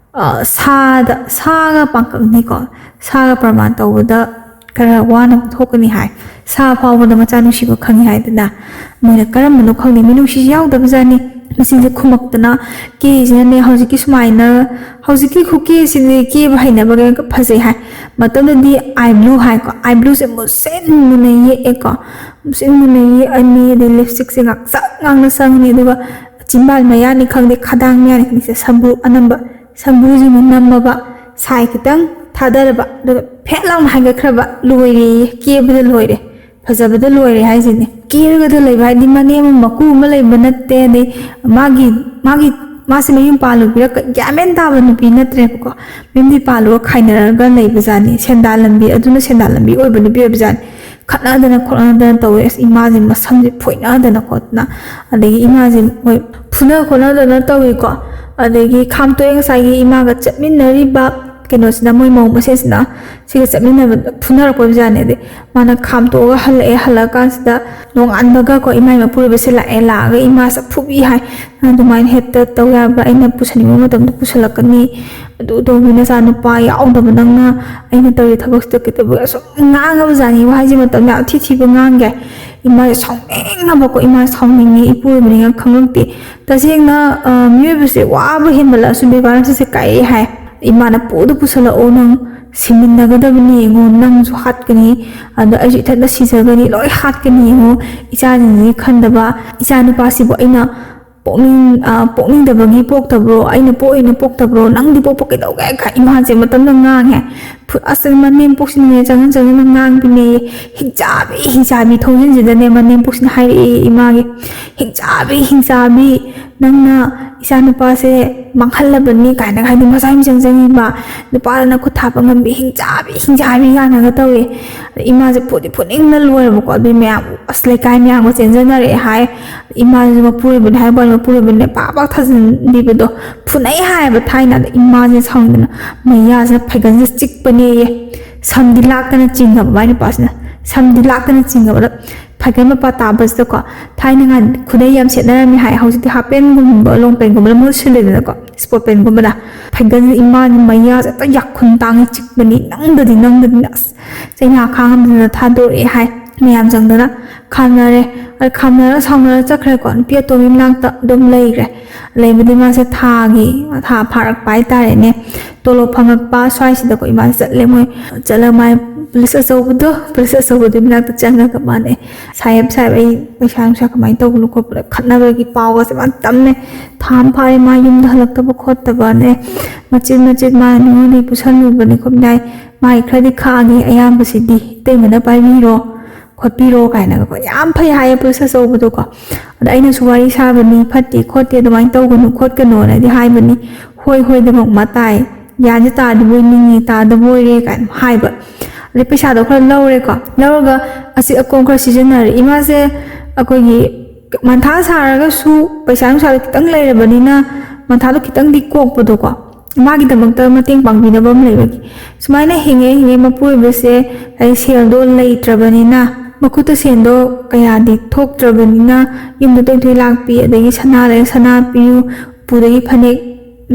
ꯁꯥꯒ ꯄꯥꯡꯀꯛꯅꯤꯀꯣ ꯁꯥꯒ ꯄ꯭ꯔꯃꯥꯟ ꯇꯧꯕꯗ ꯈꯔ ꯋꯥꯅ ꯊꯣꯛꯀꯅꯤ ꯍꯥꯏ ꯁꯥ ꯐꯥꯎꯕꯗ ꯃꯆా ꯅꯨꯡꯁꯤꯕ ꯈꯪꯉꯤ ꯍꯥꯏꯗꯅ ꯃꯣꯏꯅ ꯀꯔꯝꯕꯅꯣ ꯈꯪꯗꯦ ꯃꯤꯅꯨꯡꯁꯤꯁꯤ ꯌꯥꯎꯗꯕꯖꯥꯠꯅꯤ ꯃꯁꯤꯁꯦ ꯈꯨꯃꯛꯇꯅ ꯀꯦꯁꯤꯅꯅꯦ ꯍꯧꯖꯤꯛꯀꯤ ꯁꯨꯃꯥꯏꯅ ꯍꯧꯖꯤꯛꯀꯤ ꯈꯨꯀꯦꯁꯤꯗꯤ ꯀꯦꯕ ꯍꯩꯅꯕꯒ ꯐꯖꯩ ꯍꯥꯏ ꯃꯇꯝꯗꯗꯤ ꯑꯥꯏ ꯕ꯭ꯂꯨ ꯍꯥꯏꯀꯣ ꯑꯥꯏ ꯕ꯭ꯂꯨꯁꯦ ꯃꯨꯁꯤꯟ ꯃꯨꯟꯅ ꯌꯦꯛꯑꯦꯀꯣ ꯃꯨꯁꯤꯟ ꯃꯨꯟꯅ ꯌꯦꯛꯑꯅꯤ ꯑꯗꯩ ꯂꯤꯞꯁꯇꯤꯛꯁꯦ ꯉꯥꯡꯁꯪ ꯉꯥꯡꯅ ꯁꯪꯉꯅꯤ ꯑꯗꯨꯒ ꯆꯤꯟꯕꯥꯜ ꯃꯌꯥꯅꯤ ꯈꯪꯗꯦ ꯈꯗꯥꯡ ꯃꯌꯥꯅꯤ ꯈꯪꯗꯦ ꯁꯝꯕ꯭ꯔꯨ ꯑꯅꯝꯕ ꯁꯝꯕ꯭ꯔꯨꯁꯤꯃꯨꯛ ꯅꯝꯃꯕ ꯁꯥꯏ ꯈꯤꯇꯪ ꯊꯥꯗꯔꯕ ꯑꯗꯨꯒ ꯐꯦꯠ ꯂꯥꯎꯅ ꯍꯥꯏꯒꯠꯈ꯭ꯔꯕ ꯂꯣꯏꯔꯦꯌꯦ ꯀꯦꯕꯗ ꯂꯣꯏꯔꯦ ꯐꯖꯕꯗ ꯂꯣꯏꯔꯦ ꯍꯥꯏꯁꯤꯅꯦ ꯀꯦꯔꯒꯗ ꯂꯩꯕ ꯍꯥꯏꯗꯤ ꯃꯅꯦꯝ ꯃꯀꯨ ꯑꯃ ꯂꯩꯕ ꯅꯠꯇꯦ ꯑꯗꯩ ꯃꯥꯁꯦ ꯃꯌꯨꯝ ꯄꯥꯜꯂꯨꯕꯤꯔ ꯒ꯭ꯌꯥꯟ ꯃꯦꯟ ꯇꯥꯕ ꯅꯨꯄꯤ ꯅꯠꯇ꯭ꯔꯦꯕꯀꯣ ꯃꯌꯨꯝꯗꯤ ꯄꯥꯜꯂꯨꯒ ꯈꯥꯏꯅꯔꯒ ꯂꯩꯕꯖꯥꯠꯅꯤ ꯁꯦꯟꯗꯥꯟ ꯂꯝꯕꯤ ꯑꯗꯨꯅ ꯁꯦꯟꯗꯥꯟ ꯂꯝꯕꯤ ꯑꯣꯏꯕ ꯅꯨꯄꯤ ꯑꯣꯏꯕꯖꯥꯠꯅꯤ ꯈꯠꯅꯗꯅ ꯈꯣꯠꯅꯗꯅ ꯇꯧꯋꯦ ꯑꯁ ꯏꯃꯥꯁꯦ ꯃꯁꯝꯁꯦ ꯐꯣꯏꯅꯗꯅ ꯈꯣꯠꯇꯅ ꯑꯗꯒꯤ ꯏꯃꯥꯁꯦ ꯃꯣꯏ ꯐꯨꯅ ꯈꯣꯠꯅꯗꯅ ꯇꯧꯋꯤꯀꯣ ꯑꯗꯒꯤ ꯈꯥꯝꯇꯣꯛꯑꯦ ꯉꯁꯥꯏꯒꯤ ꯏꯃꯥꯒ ꯆꯠꯃꯤꯟꯅꯔꯤꯕ ꯀꯩꯅꯣꯁꯤꯅ ꯃꯣꯏ ꯃꯧ ꯃꯁꯦꯁꯤꯅ ꯁꯤꯒ ꯆꯠꯃꯤꯟꯅꯕꯗ ꯐꯨꯅꯔꯛꯄ ꯑꯣꯏꯕꯖꯥꯠꯅꯤ ꯑꯗꯩ ꯃꯥꯅ ꯈꯥꯝꯇꯣꯛꯑꯒ ꯍꯜꯂꯛꯑꯀꯥꯟꯁꯤꯗ ꯅꯣꯡꯉꯥꯟꯕꯒꯀꯣ ꯏꯃꯥꯒꯤ ꯃꯄꯨꯔꯣꯏꯕꯁꯦ ꯂꯥꯛꯑꯒ ꯏꯃꯥꯁꯦ ꯐꯨꯕꯤ ꯍꯥꯏ ꯑꯗꯨꯃꯥꯏꯅ ꯍꯦꯛꯇ ꯇꯧ ꯌꯥꯕ꯭ꯔꯥ ꯑꯩꯅ ꯄꯨꯁꯟꯅꯤꯡꯕ ꯃꯇꯝꯗ ꯄꯨꯁꯜꯂꯛꯀꯅꯤ ꯑꯗꯨ ꯇꯧꯕꯤ ꯅꯆꯥ ꯅꯨꯄꯥ ꯌꯥꯎꯗꯕ ꯅꯪꯅ ꯑꯩꯅ ꯇꯧꯔꯤ ꯊꯕꯛꯁꯤꯗ ꯀꯩꯗꯧꯕ ꯑꯁꯨꯝ ꯉꯥꯡꯉꯕꯖꯥꯠꯅꯤ ꯋꯥꯍꯩꯁꯦ ꯃꯇꯝ ꯌꯥꯝ ꯊꯤꯕ ꯉꯥꯡꯒꯦ ꯏꯃꯥꯁꯦ ꯁꯥꯎꯅꯤꯡꯉꯕꯀꯣ ꯏꯃꯥꯁꯦ ꯁꯥꯎꯅꯤꯡꯉꯤ ꯏꯄꯨꯔꯣꯏꯕꯅꯤꯅ ꯈꯪꯉꯛꯇꯦ ꯇꯁꯦꯡꯅ ꯃꯤꯑꯣꯏꯕꯁꯦ ꯋꯥꯕ ꯍꯦꯟꯃꯜꯂꯛꯑꯁꯨ ꯕꯦꯕꯥꯔꯁꯦ ꯀꯥꯏꯑꯦ ꯍꯥꯏ ꯏꯃꯥꯅ ꯄꯨꯁꯜꯂꯛꯑꯣ ꯅꯪ ꯁꯤꯃꯤꯟꯅꯒꯗꯕꯅꯤ ꯌꯦꯡꯉꯣ ꯅꯪꯁꯨ ꯍꯥꯠꯀꯅꯤ ꯑꯗꯣ ꯑꯩꯁꯨ ꯏꯊꯟꯇ ꯁꯤꯖꯒꯅꯤ ꯂꯣꯏ ꯍꯥꯠꯀꯅꯤ ꯌꯦꯡꯉꯣ ꯏꯆꯥꯁꯤꯡꯁꯤ ꯈꯟꯗꯕ ꯏꯆꯥ ꯅꯨꯄꯥꯁꯤꯕꯨ ꯑꯩꯅ ꯄꯣꯛꯅꯤꯡꯗꯕꯒꯤ ꯄꯣꯛꯇꯕ꯭ꯔꯣ ꯑꯩꯅ ꯄꯣꯛꯏꯅ ꯄꯣꯛꯇꯕ꯭ꯔꯣ ꯅꯪꯗꯤ ꯄꯣꯛꯄ ꯀꯩꯗꯧꯒꯦ ꯏꯃꯥꯁꯦ ꯃꯇꯝꯗ ꯉꯥꯡꯉꯦ ꯑꯁ ꯃꯅꯦꯝꯄꯣꯛꯁꯤꯅꯅꯦ ꯆꯪꯉꯅ ꯉꯥꯡꯕꯤꯅꯦ ꯍꯤꯡꯆꯥꯕꯤ ꯊꯣꯡꯖꯤꯟꯁꯤꯗꯅꯦ ꯃꯅꯦꯝꯄꯣꯛꯁꯤꯅ ꯍꯥꯏꯔꯛꯑꯦ ꯏꯃꯥꯒꯤ ꯍꯤꯡꯆꯥꯕꯤ ꯅꯪꯅ ꯏꯆꯥ ꯅꯨꯄꯥꯁꯦ ꯃꯥꯡꯍꯜꯂꯕꯅꯤ ꯀꯥꯏꯅꯒ ꯍꯥꯏꯗꯤ ꯃꯆꯥ ꯃꯤꯆꯪ ꯆꯪꯉꯤꯕ ꯅꯨꯄꯥꯗꯅ ꯈꯨꯠ ꯊꯥꯕ ꯉꯝꯕꯤ ꯍꯤꯡꯆꯥꯕꯤ ꯀꯥꯏꯅꯒ ꯇꯧꯋꯦ ꯑꯗꯩ ꯏꯃꯥꯁꯦ ꯐꯨꯅꯤꯡꯅ ꯂꯣꯏꯔꯕꯀꯣ ꯑꯗꯨꯏ ꯃꯌꯥꯝ ꯑꯁ ꯂꯩꯀꯥꯏ ꯃꯌꯥꯝꯒ ꯆꯦꯟꯖꯟꯅꯔꯛꯑꯦ ꯍꯥꯏ ꯏꯃꯥꯁꯦ ꯃꯄꯨꯔꯣꯏꯕꯅꯤ ꯍꯥꯏꯕ ꯃꯄꯨꯔꯣꯏꯕꯅꯦ ꯄꯥꯛ ꯊꯥꯖꯤꯟꯕꯤꯕꯗꯣ ꯐꯨꯅꯩ ꯍꯥꯏꯌꯦꯕ ꯊꯥꯏꯅ ꯑꯗ ꯏꯃꯥꯁꯦ ꯁꯥꯎꯅꯤꯡꯗꯅ ꯃꯩꯌꯥꯁꯤꯅ ꯐꯩꯒꯟꯁꯦ ꯆꯤꯛꯄꯅꯦꯌꯦ ꯁꯝꯗꯤ ꯂꯥꯛꯇꯅ ꯆꯤꯡꯉꯕ ꯃꯥꯏ ꯅꯨꯄꯥꯁꯤꯅ ꯁꯝꯗꯤ ꯂꯥꯛꯇꯅ ꯆꯤꯡꯉꯕ ꯐꯩꯒꯟ ꯃꯄꯥ ꯇꯥꯕꯁꯤꯗꯀꯣ ꯊꯥꯏꯅꯉꯥꯟ ꯈꯨꯗꯩ ꯌꯥꯝ ꯁꯦꯠꯅꯔꯝꯃꯤ ꯍꯥꯏ ꯍꯧꯖꯤꯛꯇꯤ ꯍꯥꯞꯄꯦꯟꯒꯨꯝꯕ ꯂꯣꯡꯄꯦꯟꯒꯨꯝꯕꯅ ꯃꯍꯨꯠ ꯁꯤꯜꯂꯦꯗꯅꯀꯣ ꯏꯁꯄꯣꯔꯠ ꯄꯦꯟꯒꯨꯝꯕꯅ ꯐꯩꯒꯟꯁꯦ ꯏꯃꯥꯁꯦ ꯃꯩꯌꯥꯁꯦ ꯍꯦꯛꯇ ꯌꯥꯈꯨꯟ ꯇꯥꯡꯉꯤ ꯆꯤꯛꯄꯅꯤ ꯅꯪꯗꯗꯤ ꯑꯁ ꯆꯩꯅꯥ ꯈꯥꯡꯉꯝꯗꯅ ꯊꯥꯗꯣꯔꯛꯑꯦ ꯍꯥꯏ ꯃꯌꯥꯝ ꯆꯪꯗꯅ ꯈꯥꯝꯅꯔꯦ ꯈꯥꯝꯅꯔꯒ ꯁꯥꯎꯅꯔ ꯆꯠꯈ꯭ꯔꯦꯀꯣ ꯅꯨꯄꯤ ꯑꯇꯣꯝꯕꯤ ꯃꯅꯥꯛꯇ ꯑꯗꯨꯝ ꯂꯩꯈ꯭ꯔꯦ ꯂꯩꯕꯗꯤ ꯃꯥꯁꯦ ꯊꯥ ꯐꯥꯔꯛꯄ ꯍꯥꯏꯇꯥꯔꯦꯅꯦ ꯇꯣꯂꯣꯞ ꯐꯪꯉꯛꯄ ꯁ꯭ꯋꯥꯏꯁꯤꯗꯀꯣ ꯏꯃꯥꯁꯦ ꯆꯠꯂꯦ ꯃꯣꯏ ꯆꯠꯂꯒ ꯃꯥꯏ ꯄꯨꯂꯤꯁ ꯑꯆꯧꯕꯗꯨꯒꯤ ꯃꯅꯥꯛꯇ ꯆꯪꯉꯒ ꯃꯥꯅꯦ ꯁꯥꯍꯦꯕ ꯑꯩ ꯄꯩꯁꯥ ꯅꯨꯡꯁꯥ ꯀꯃꯥꯏꯅ ꯇꯧꯕꯅꯣ ꯈꯣꯠꯄꯅꯣ ꯈꯠꯅꯕꯒꯤ ꯄꯥꯎꯒꯁꯦ ꯃꯥꯅ ꯇꯝꯃꯦ ꯊꯥ ꯑꯃ ꯐꯥꯔꯦ ꯃꯥ ꯌꯨꯝꯗ ꯍꯜꯂꯛꯇꯕ ꯈꯣꯠꯇꯕꯅꯦ ꯃꯆꯦꯠ ꯃꯥ ꯃꯤꯉꯣꯟꯗꯒꯤ ꯄꯨꯁꯜꯂꯨꯕꯅꯦ ꯈꯣꯠꯅꯥꯏ ꯃꯥꯒꯤ ꯈꯔꯗꯤ ꯈꯥꯡꯉꯤ ꯑꯌꯥꯝꯕꯁꯤꯗꯤ ꯏꯇꯩꯃꯅ ꯄꯥꯏꯕꯤꯔꯣ ꯈꯣꯠꯄꯤꯔꯣ ꯀꯥꯏꯅꯒꯀꯣ ꯌꯥꯝ ꯐꯩ ꯍꯥꯏꯌꯦ ꯄꯨꯂꯤꯁ ꯑꯆꯧꯕꯗꯣꯀꯣ ꯑꯗ ꯑꯩꯅꯁꯨ ꯋꯥꯔꯤ ꯁꯥꯕꯅꯤ ꯐꯠꯇꯦ ꯈꯣꯠꯇꯦ ꯑꯗꯨꯃꯥꯏꯅ ꯇꯧꯒꯅꯨ ꯈꯣꯠꯀꯅꯣꯅꯗꯤ ꯍꯥꯏꯕꯅꯤ ꯍꯣꯏꯗꯃꯛ ꯃꯇꯥꯏ ꯒ꯭ꯌꯥꯟꯁꯦ ꯇꯥꯗꯕꯣꯏ ꯅꯤꯡꯉꯤ ꯇꯥꯗꯕꯣꯏꯔꯦ ꯀꯥꯏꯅ ꯍꯥꯏꯕ ꯑꯗꯩ ꯄꯩꯁꯥꯗꯣ ꯈꯔ ꯂꯧꯔꯦꯀꯣ ꯂꯧꯔꯒ ꯑꯁꯤ ꯑꯀꯣꯝ ꯈꯔ ꯁꯤꯖꯤꯟꯅꯔꯦ ꯏꯃꯥꯁꯦ ꯑꯩꯈꯣꯏꯒꯤ ꯃꯟꯊꯥ ꯁꯥꯔꯒꯁꯨ ꯄꯩꯁꯥ ꯅꯨꯡꯁꯥꯗꯣ ꯈꯤꯇꯪ ꯂꯩꯔꯕꯅꯤꯅ ꯃꯟꯊꯥꯗꯣ ꯈꯤꯇꯪꯗꯤ ꯀꯣꯛꯄꯗꯣꯀꯣ ꯃꯥꯒꯤꯗꯃꯛꯇ ꯃꯇꯦꯡ ꯄꯥꯡꯕꯤꯅꯕ ꯑꯃ ꯂꯩꯕꯒꯤ ꯁꯨꯃꯥꯏꯅ ꯍꯤꯡꯉꯦ ꯃꯄꯨꯔꯣꯏꯕꯁꯦ ꯑꯩ ꯁꯦꯜꯗꯣ ꯂꯩꯇ꯭ꯔꯕꯅꯤꯅ ꯃꯈꯨꯠꯇ ꯁꯦꯟꯗꯣ ꯀꯌꯥꯗꯤ ꯊꯣꯛꯇ꯭ꯔꯕꯅꯤ나 ꯌꯨꯝꯗ ꯇꯣꯏ ꯂꯥꯛꯄꯤ ꯑꯗꯒꯤ ꯁꯅꯥ ꯂꯩ ꯁꯅꯥ ꯄꯤꯌꯨ ꯎꯄꯨꯗꯒꯤ ꯐꯅꯦꯛ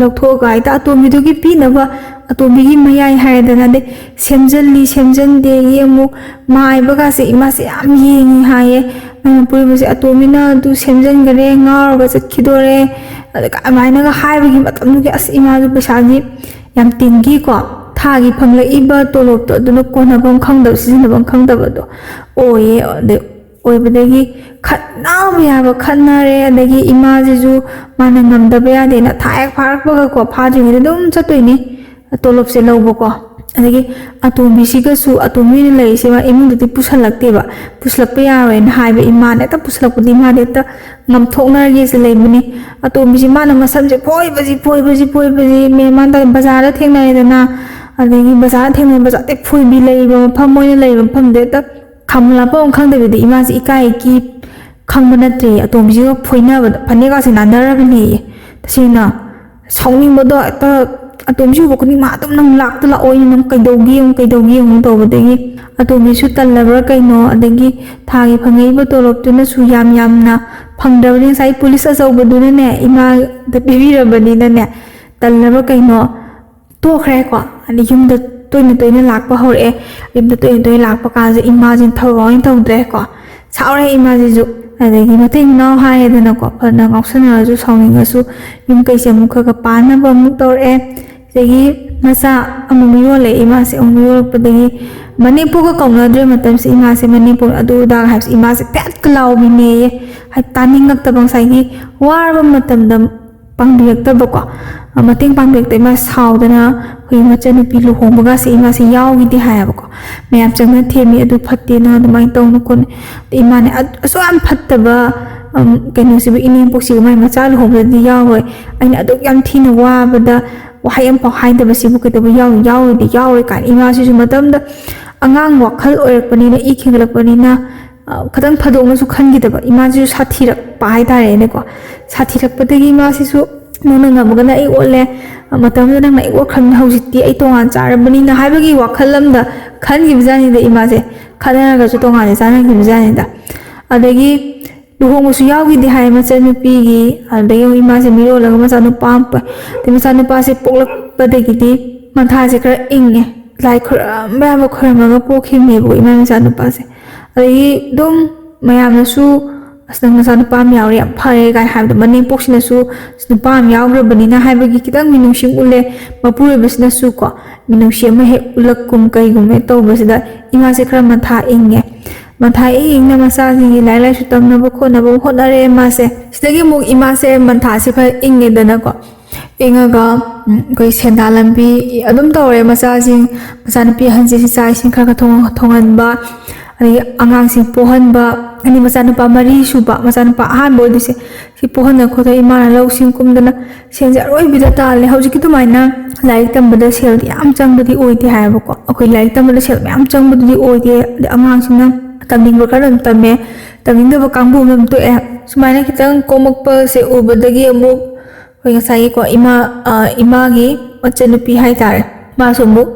ꯂꯧꯊꯣꯛꯑꯒ ꯍꯦꯛꯇ ꯑꯇꯣꯝꯕꯤꯗꯨꯒꯤ ꯄꯤꯅꯕ ꯑꯇꯣꯝꯕꯤꯒꯤ ꯃꯌꯥꯏ ꯍꯥꯏꯔꯗꯅ ꯑꯗꯩ ꯁꯦꯝꯖꯟꯗꯦ ꯑꯃꯨꯛ ꯃꯥꯏꯕꯒꯁꯦ ꯏꯃꯥꯁꯦ ꯌꯥꯝ ꯌꯦꯡꯉꯤ ꯍꯥꯏꯌꯦ ꯃꯄꯨꯔꯣꯏꯕꯁꯦ ꯑꯇꯣꯝꯕꯤꯅ ꯑꯗꯨ ꯁꯦꯝꯖꯟꯈꯔꯦ ꯉꯥꯎꯔꯒ ꯆꯠꯈꯤꯗꯣꯔꯦ ꯑꯗ ꯑꯗꯨꯃꯥꯏꯅꯒ ꯍꯥꯏꯕꯒꯤ ꯃꯇꯝꯗꯨꯒꯤ ꯑꯁ ꯏꯃꯥꯁꯨ ꯄꯩꯁꯥꯗꯤ ꯌꯥꯝ ꯇꯤꯡꯈꯤꯀꯣ ꯊꯥꯒꯤ ꯐꯪꯂꯛꯏꯕ ꯇꯣꯂꯣꯞꯇꯣ ꯑꯗꯨꯅ ꯀꯣꯟꯅꯐꯝ ꯈꯪꯗꯕ ꯁꯤꯖꯤꯟꯅꯐꯝ ꯈꯪꯗꯕꯗꯣ ꯑꯣꯏꯌꯦ ꯑꯗꯩ ꯑꯣꯏꯕꯗꯒꯤ ꯈꯠꯅꯕ ꯌꯥꯕ ꯈꯠꯅꯔꯦ ꯑꯗꯒꯤ ꯏꯃꯥꯁꯤꯁꯨ ꯃꯥꯅ ꯉꯝꯗꯕ ꯌꯥꯗꯦꯅ ꯊꯥ ꯍꯦꯛ ꯐꯥꯔꯛꯄꯒꯀꯣ ꯐꯥꯗ꯭ꯔꯤꯉꯩꯗ ꯑꯗꯨꯝ ꯆꯠꯇꯣꯏꯅꯤ ꯇꯣꯂꯣꯞꯁꯦ ꯂꯧꯕꯀꯣ ꯑꯗꯒꯤ ꯑꯇꯣꯝꯕꯤꯁꯤꯒꯁꯨ ꯑꯇꯣꯝꯕꯤꯅ ꯂꯩꯔꯤꯁꯦ ꯃꯥ ꯏꯃꯨꯡꯗꯗꯤ ꯄꯨꯁꯜꯂꯛꯄ ꯌꯥꯔꯣꯏꯅ ꯍꯥꯏꯕ ꯏꯃꯥꯅ ꯍꯦꯛꯇ ꯄꯨꯁꯜꯂꯛꯄꯗꯤ ꯏꯃꯥꯗꯤ ꯍꯦꯛꯇ ꯉꯝꯊꯣꯛꯅꯔꯒꯦꯁꯦ ꯂꯩꯕꯅꯤ ꯑꯇꯣꯝꯕꯤꯁꯤ ꯃꯥꯅ ꯃꯁꯝꯁꯦ ꯐꯣꯏꯕꯁꯤ ꯃꯥꯅ ꯕꯖꯥꯔꯗ ꯊꯦꯡꯅꯔꯦꯗꯅ ꯑꯗꯒꯤ ꯕꯖꯥꯔꯗ ꯊꯦꯡꯅꯩ ꯐꯣꯏꯕꯤ ꯂꯩꯔꯤꯕ ꯃꯐꯝ ꯃꯣꯏꯅ ꯂꯩꯔꯤꯕ ꯃꯐꯝꯗ ꯍꯦꯛꯇ ꯈꯝꯂꯛꯄ ꯈꯪꯗꯕꯤꯗ ꯏꯃꯥꯁꯦ ꯏꯀꯥꯏ ꯈꯪꯕ ꯅꯠꯇ꯭ꯔꯦ ꯑꯇꯣꯝꯕꯤꯁꯤꯒ ꯐꯣꯏꯅꯕꯗ ꯐꯅꯦꯛꯀꯥꯁꯦ ꯅꯥꯟꯅꯔꯕꯅꯦꯌꯦ ꯇꯁꯦꯡꯅ ꯁꯥꯎꯅꯤꯡꯕꯗꯣ ꯍꯦꯛꯇ ꯑꯇꯣꯝꯕꯤꯁꯤ ꯎꯕ ꯈꯨꯗꯤꯡ ꯃꯥ ꯑꯗꯨꯝ ꯅꯪ ꯂꯥꯛꯑꯣꯏ ꯅꯪ ꯀꯩꯗꯧꯒꯦ ꯇꯧꯕꯗꯒꯤ ꯑꯇꯣꯝꯕꯤꯁꯨ ꯇꯜꯂꯕ꯭ꯔꯥ ꯀꯩꯅꯣ ꯑꯗꯒꯤ ꯊꯥꯒꯤ ꯐꯪꯉꯛꯏꯕ ꯇꯣꯂꯣꯞꯇꯨꯅꯁꯨ ꯌꯥꯝꯅ ꯐꯪꯗ꯭ꯔꯕꯅꯤ ꯉꯁꯥꯏ ꯄꯨꯂꯤꯁ ꯑꯆꯧꯕꯗꯨꯅꯅꯦ ꯏꯃꯥꯗ ꯄꯤꯕꯤꯔꯕꯅꯤꯅꯅꯦ ꯇꯜꯂꯕ꯭ꯔꯥ ꯀꯩꯅꯣ ꯇꯣꯛꯈ꯭ꯔꯦꯀꯣ ꯑꯗꯩ ꯌꯨꯝꯗ ꯇꯣꯏꯅ ꯂꯥꯛꯄ ꯍꯧꯔꯛꯑꯦ ꯌꯨꯝꯗ ꯇꯣꯏꯅ ꯂꯥꯛꯄ ꯀꯥꯟꯁꯦ ꯏꯃꯥꯁꯤꯅ ꯊꯕꯛ ꯑꯣꯏꯅ ꯇꯧꯗ꯭ꯔꯦꯀꯣ ꯁꯥꯎꯔꯦ ꯏꯃꯥꯁꯤꯁꯨ ꯑꯗꯒꯤ ꯃꯇꯩ ꯃꯅꯥꯎ ꯍꯥꯏꯔꯦꯗꯅꯀꯣ ꯐꯅ ꯉꯥꯎꯁꯟꯅꯔꯁꯨ ꯁꯥꯎꯅꯤꯡꯉꯁꯨ ꯌꯨꯝ ꯀꯩꯁꯦ ꯑꯃꯨꯛ ꯈꯔ ꯄꯥꯅꯕ ꯑꯃꯨꯛ ꯇꯧꯔꯛꯑꯦ ꯑꯗꯒꯤ ꯃꯆꯥ ꯑꯃꯨꯛ ꯌꯣꯜꯂꯛꯑꯦ ꯏꯃꯥꯁꯦ ꯑꯃꯨꯛ ꯌꯣꯜꯂꯛꯄꯗꯒꯤ ꯃꯅꯦꯝꯄꯣꯛꯀ ꯀꯧꯅꯗ꯭ꯔꯦ ꯃꯇꯝꯁꯦ ꯏꯃꯥꯁꯦ ꯃꯅꯦꯝꯄꯣꯛ ꯑꯗꯨꯗ ꯍꯥꯏꯕꯁꯦ ꯏꯃꯥꯁꯦ ꯐꯦꯠꯀ ꯂꯥꯎꯕꯤꯅꯦꯌꯦ ꯇꯥꯅꯤꯡꯉꯛꯇꯕ ꯉꯁꯥꯏꯒꯤ ꯋꯥꯔꯕ ꯃꯇꯝꯗ ꯄꯥꯡꯕꯤꯔꯛꯇꯕꯀꯣ ꯃꯇꯦꯡ ꯄꯥꯡꯕꯤꯔꯛꯇꯕ ꯏꯃꯥ ꯁꯥꯎꯗꯅ ꯑꯩꯈꯣꯏ ꯃꯆꯟꯅꯨꯄꯤ ꯂꯨꯍꯣꯡꯕꯒꯁꯦ ꯏꯃꯥꯁꯦ ꯌꯥꯎꯈꯤꯗꯦ ꯍꯥꯏꯌꯦꯕꯀꯣ ꯃꯌꯥꯝ ꯆꯪꯅ ꯊꯦꯝꯃꯤ ꯑꯗꯨ ꯐꯠꯇꯦꯅ ꯑꯗꯨꯃꯥꯏꯅ ꯇꯧꯅ ꯈꯣꯠꯅ ꯏꯃꯥꯅꯦ ꯑꯁꯨꯛ ꯌꯥꯝ ꯐꯠꯇꯕ ꯀꯩꯅꯣꯁꯤꯕꯨ ꯏꯅꯦꯝꯄꯣꯛꯁꯤꯕꯨ ꯃꯥꯏ ꯃꯆꯥ ꯂꯨꯍꯣꯡꯕꯗꯗꯤ ꯌꯥꯎꯔꯣꯏ ꯑꯩꯅ ꯑꯗꯨꯛ ꯌꯥꯝ ꯊꯤꯅ ꯋꯥꯕꯗ ꯋꯥꯍꯩ ꯑꯃꯐꯥꯎ ꯍꯥꯏꯗꯕꯁꯤꯕꯨ ꯀꯩꯗꯧꯕ ꯌꯥꯎꯔꯣꯏ ꯀꯥꯏꯅ ꯏꯃꯥꯁꯤꯁꯨ ꯃꯇꯝꯗ ꯑꯉꯥꯡ ꯋꯥꯈꯜ ꯑꯣꯏꯔꯛꯄꯅꯤꯅ ꯏ ꯈꯦꯡꯒꯠꯂꯛꯄꯅꯤꯅ ꯈꯤꯇꯪ ꯐꯥꯗꯣꯛꯅꯁꯨ ꯈꯟꯈꯤꯗꯕ ꯏꯃꯥꯁꯤꯁꯨ ꯁꯥꯊꯤꯔꯛꯄ ꯍꯥꯏꯇꯥꯔꯦꯅꯦꯀꯣ ꯁꯥꯊꯤꯔꯛꯄꯗꯒꯤ ꯏꯃꯥꯁꯤꯁꯨ ꯅꯪꯅ ꯉꯝꯃꯒꯅ ꯑꯩ ꯑꯣꯠꯂꯦ ꯃꯇꯝꯗꯨꯗ ꯅꯪꯅ ꯑꯩ ꯑꯣꯠꯈ꯭ꯔꯕꯅꯤ ꯍꯧꯖꯤꯛꯇꯤ ꯑꯩ ꯇꯣꯉꯥꯟ ꯆꯥꯔꯕꯅꯤꯅ ꯍꯥꯏꯕꯒꯤ ꯋꯥꯈꯜ ꯑꯃꯗ ꯈꯟꯈꯤꯕꯖꯥꯠꯅꯤꯗ ꯏꯃꯥꯁꯦ ꯈꯠꯅꯔꯒꯁꯨ ꯇꯣꯉꯥꯟꯅ ꯆꯥꯅꯈꯤꯕꯖꯥꯠꯅꯤꯗ ꯑꯗꯒꯤ ꯂꯨꯍꯣꯡꯕꯁꯨ ꯌꯥꯎꯈꯤꯗꯦ ꯍꯥꯏ ꯃꯆꯟꯅꯨꯄꯤꯒꯤ ꯑꯗꯒꯤ ꯏꯃꯥꯁꯦ ꯃꯤꯔꯣꯜꯂꯒ ꯃꯆꯥꯅꯨꯄꯥ ꯑꯗꯩ ꯃꯆꯥꯅꯨꯄꯥꯁꯦ ꯄꯣꯛꯂꯛꯄꯗꯒꯤꯗꯤ ꯃꯊꯥꯁꯦ ꯈꯔ ꯏꯪꯉꯦ ꯂꯥꯏ ꯈꯨꯔꯝꯕ ꯌꯥꯕ ꯈꯨꯔꯝꯃꯒ ꯄꯣꯛꯈꯤꯕꯅꯦꯕꯀꯣ ꯏꯃꯥ ꯃꯆꯥꯅꯨꯄꯥꯁꯦ ꯑꯗꯒꯤ ꯑꯗꯨꯝ ꯃꯌꯥꯝꯅꯁꯨ ꯑꯁ ꯅꯪ ꯅꯆꯥꯅꯨꯄꯥ ꯑꯃ ꯌꯥꯎꯔꯦ ꯌꯥꯝ ꯐꯔꯦ ꯀꯥꯏꯅ ꯍꯥꯏꯕꯗꯣ ꯃꯅꯦꯝꯄꯣꯛꯁꯤꯅꯁꯨ ꯅꯨꯄꯥ ꯑꯃ ꯌꯥꯎꯈ꯭ꯔꯕꯅꯤꯅ ꯍꯥꯏꯕꯒꯤ ꯈꯤꯇꯪ ꯃꯤꯅꯨꯡꯁꯤ ꯎꯠꯂꯦ ꯃꯄꯨꯔꯣꯏꯕꯁꯤꯅꯁꯨ ꯀꯣ ꯃꯤꯅꯨꯡꯁꯤ ꯑꯃ ꯍꯦꯛ ꯎꯠꯂꯛꯀꯨꯝ ꯀꯩꯒꯨꯝꯕ ꯍꯦꯛ ꯇꯧꯕꯁꯤꯗ ꯏꯃꯥꯁꯦ ꯈꯔ ꯃꯊꯥ ꯏꯪꯉꯦ ꯃꯊꯥ ꯏꯪꯅ ꯃꯆꯥꯁꯤꯡꯒꯤ ꯂꯥꯏꯔꯤꯛ ꯂꯥꯏꯁꯨ ꯇꯝꯅꯕ ꯈꯣꯠꯅꯕ ꯍꯣꯠꯅꯔꯦ ꯃꯥꯁꯦ ꯁꯤꯗꯒꯤ ꯑꯃꯨꯛ ꯏꯃꯥꯁꯦ ꯃꯟꯊꯥꯁꯦ ꯈꯔ ꯏꯪꯉꯦꯗꯅꯀꯣ ꯏꯪꯉꯒ ꯑꯩꯈꯣꯏ ꯁꯦꯟꯗꯥꯟ ꯂꯝꯕꯤ ꯑꯗꯨꯝ ꯇꯧꯔꯦ ꯃꯆꯥꯅꯨꯄꯤ ꯑꯍꯟꯁꯤ ꯆꯥꯛ ꯏꯁꯤꯡꯈꯔ ꯊꯣꯡꯍꯟꯕ ꯑꯗꯒꯤ ꯑꯉꯥꯡꯁꯤꯡ ꯄꯣꯛꯍꯟꯕ ꯑꯅꯤ ꯃꯆꯥꯅꯨꯄꯥ 3 ꯁꯨꯕ ꯃꯆꯥꯅꯨꯄꯥ ꯑꯍꯥꯟꯕ ꯑꯣꯏꯗꯣꯏꯁꯦ ꯁꯤ ꯄꯣꯛꯍꯟꯗꯅ ꯈꯣꯠꯇꯅ ꯏꯃꯥꯅ ꯂꯧꯁꯤꯡ ꯀꯨꯝꯗꯅ ꯁꯦꯟꯁꯦ ꯑꯔꯣꯏꯕꯤꯗ ꯇꯥꯜꯂꯦ ꯍꯧꯖꯤꯛꯀꯤ ꯑꯗꯨꯃꯥꯏꯅ ꯂꯥꯏꯔꯤꯛ ꯇꯝꯕꯗ ꯁꯦꯜꯗꯤ ꯌꯥꯝ ꯆꯪꯕꯗꯤ ꯑꯣꯏꯗꯦ ꯍꯥꯏꯌꯦꯕꯀꯣ ꯑꯩꯈꯣꯏ ꯂꯥꯏꯔꯤꯛ ꯇꯝꯕꯗ ꯁꯦꯜ ꯃꯌꯥꯝ ꯆꯪꯕꯗꯨꯗꯤ ꯑꯣꯏꯗꯦ ꯑꯗꯩ ꯑꯉꯥꯡꯁꯤꯡꯅ ꯇꯝꯅꯤꯡꯕ ꯈꯔ ꯑꯗꯨꯝ ꯇꯝꯃꯦ ꯇꯝꯅꯤꯡꯗꯕ ꯀꯥꯡꯕꯨ ꯑꯗꯨꯝ ꯇꯣꯛꯑꯦ ꯁꯨꯃꯥꯏꯅ ꯈꯤꯇꯪ ꯀꯣꯝꯃꯛꯄꯁꯦ ꯎꯕꯗꯒꯤ ꯑꯃꯨꯛ ꯑꯩꯈꯣꯏ ꯉꯁꯥꯏꯒꯤꯀꯣ ꯏꯃꯥꯒꯤ ꯃꯆꯟꯅꯨꯄꯤ ꯍꯥꯏꯇꯥꯔꯦ ꯃꯥꯁꯨ ꯑꯃꯨꯛ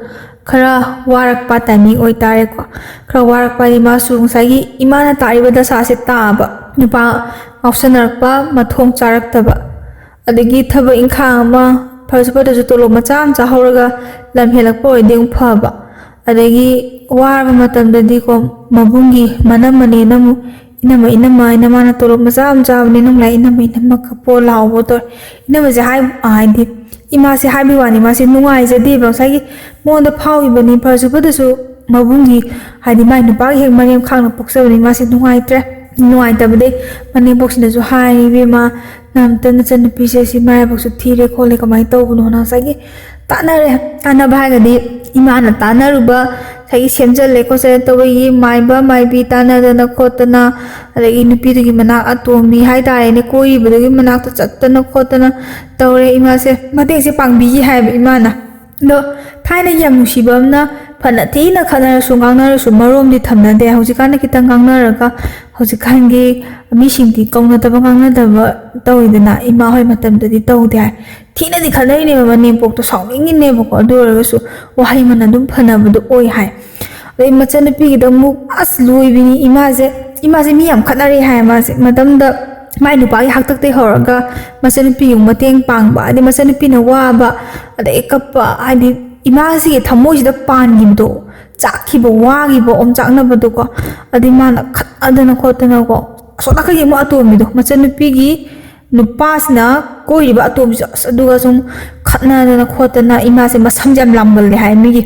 ꯈꯔ ꯋꯥꯔꯛꯄ ꯇꯥꯏꯃꯤꯡ ꯑꯣꯏꯇꯥꯔꯦꯀꯣ ꯈꯔ ꯋꯥꯔꯛꯄ ꯍꯥꯏꯗꯤ ꯃꯥꯁꯨ ꯉꯁꯥꯏꯒꯤ ꯏꯃꯥꯅ ꯇꯥꯛꯏꯕ ꯗꯁꯥꯁꯦ ꯇꯥꯕ ꯅꯨꯄꯥ ꯉꯥꯎꯁꯟꯅꯔꯛꯄ ꯃꯊꯣꯡ ꯆꯥꯔꯛꯇꯕ ꯑꯗꯒꯤ ꯊꯕꯛ ꯏꯪꯈꯥꯡ ꯑꯃ ꯐꯠꯇꯁꯨ ꯇꯣꯂꯣꯞ ꯃꯆꯥ ꯑꯃ ꯆꯥꯍꯧꯔꯒ ꯂꯝ ꯍꯦꯜꯂꯛꯄ ꯑꯣꯏꯔꯗꯤ ꯑꯃꯨꯛ ꯐꯕ ꯑꯗꯒꯤ ꯋꯥꯔꯕ ꯃꯇꯝꯗꯗꯤꯀꯣ ꯃꯕꯨꯡꯒꯤ ꯃꯅꯝꯃꯅꯦꯅ ꯑꯃꯨꯛ inama na tolop macha amcha bani nong lai inama kapo lao bo tor inama je hai di ima se hai bi wani ma se nungai je de ba sai mon da phau i bani par su da su mabungi hai di mai nupa hek manem khang na poksa bani ma se nungai tre nungai ta bade mani box na su hai bi ma nam tan chan pi se si mai box thire khole kamai to bu no na sai tana ba ga di ima na tana ru ba sai semjal le ko se to yi mai ba mai bi tana da na khotana adagi nupi gi manak atomi hai dai ne koi bu gi manak ta chattana khotana tawre ima se mate se pangbi gi hai ima na do thaina yam nushibam na phana thina khana sungang na su marom di thamna de hojikan kitang gang na ra ka hojikan gi mi sing di kong na ta bang na da tawidana ima hoi matam da di taw de thina di khana ne ba ne pok to sawning ne ba ko do ra su wahai man dum phana bu do oi hai ai machan pi gi da mu as loi bi ni ima se mi yam khana ri hai ma se matam da mai nu pa gi hak tak te horaga machan pi yung mateng pang ba di machan pi na wa ba ada ekapa ai ima si thamoi si da pan gi do chakhi bo wa gi bo om chak na ba do ko adi ma na khat adana khotana ko so ta gi mo atom mi do machan pi gi nupa sina koi ri ba atom aduga sum khatna na khotana ima se masam jam lamgal le hai mi gi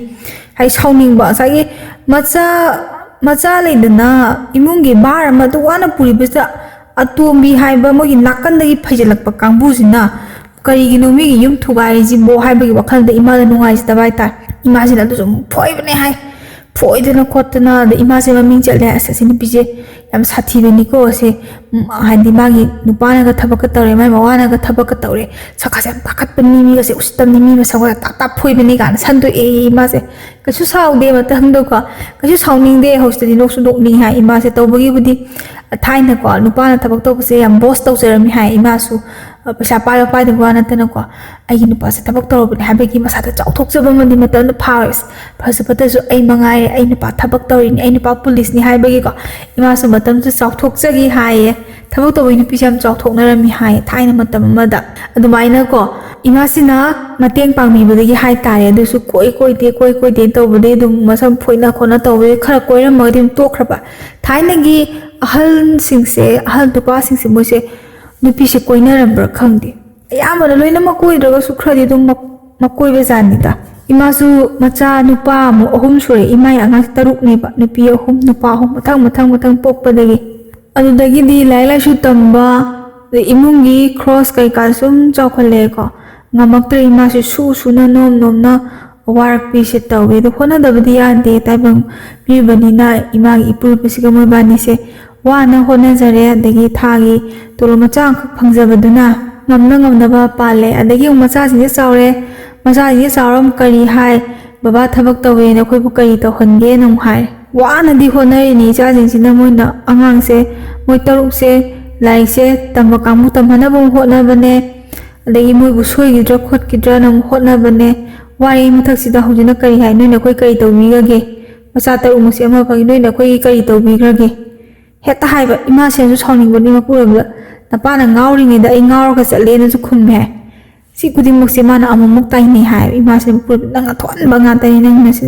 hai sauning ba sai macha le dana imung gi bar ma to wana puri bisa atom bi hai ba mo gi nakan da gi phaijalak pa kangbu sina kari gi no mi gi yum thugai ji bo hai ba gi wakhal da ima da nungai sta bai ta ima sina du sum phoi bane hai phoi dana khotana da ima se ma ming chale asasin pi je yam sathi bani ko se handi magi nupa na ga thabak tawre mai mawana ga thabak tawre sakha jam takat pani mi ga se ustam ni mi ma sawa ta phoi bani ga san to e ma se kachu saw de mata hang do ka kachu sawning de host di nok su dok ni ha ima se tawbagi budi thaina ko nupa na thabak to se yam boss taw serami ha ima su paisa pa pa de wana tana ko ai nupa se thabak taw bani ha be gi masa ta chaw thok jaba mandi mata na phawis phasa pata su ai mangai ai nupa thabak taw ni ai nupa police ni ha be gi ko ima su matam su chaw thok jagi hai thabak taw ni pi jam chaw thok na rami hai thaina matam ma da adumaina ko ima sina mateng pangmi bu gi hai tare adu su koi de taw bu de dum masam phoina khona taw be khara koi ram ma dim to khra ba thaina gi ahal sing se ahal tupa sing se mo se nupi se koina ram bra khang di ya ma loina ma koi dra su khra di dum ma koi be jan ni da ima su macha nupa mu ahum sure ima ya ngang taruk ne ba nupi ahum nupa ahum mathang pok pa dagi adu dagi di lai su tamba imung gi cross kai ka sum chaw khale ko ngamak tre ima su na nom na warak pi se tawe do khona da bdi ya de tai bang pi bani na ima gi ipur pi se mo bani se wa na hona jare dagi thagi tolo machang phangja baduna ngamna ba pale adagi macha sin sawre macha ye sawram kari hai baba thabak tawe na khoi bu kari to honge nong hai wa na di hona ni cha jing sin na moi na angang se moi taruk se lai se tamba kamu tamhana bu hona bane adagi moi bu soi gi dra khot ki dra nang hona bane wari muthak sida hojina kari hai noi na khoi kari to mi ga ge macha taru mu se ma phagi noi na khoi kari to bi ga ge heta hai ba ima se su sawning bani ma ku ra na pa na ngauri ngi da ai ngaur ka chale na su khum me si kuding mok se mana amamuk tai ni hai ima se pu nang thon ba nga tai nang na se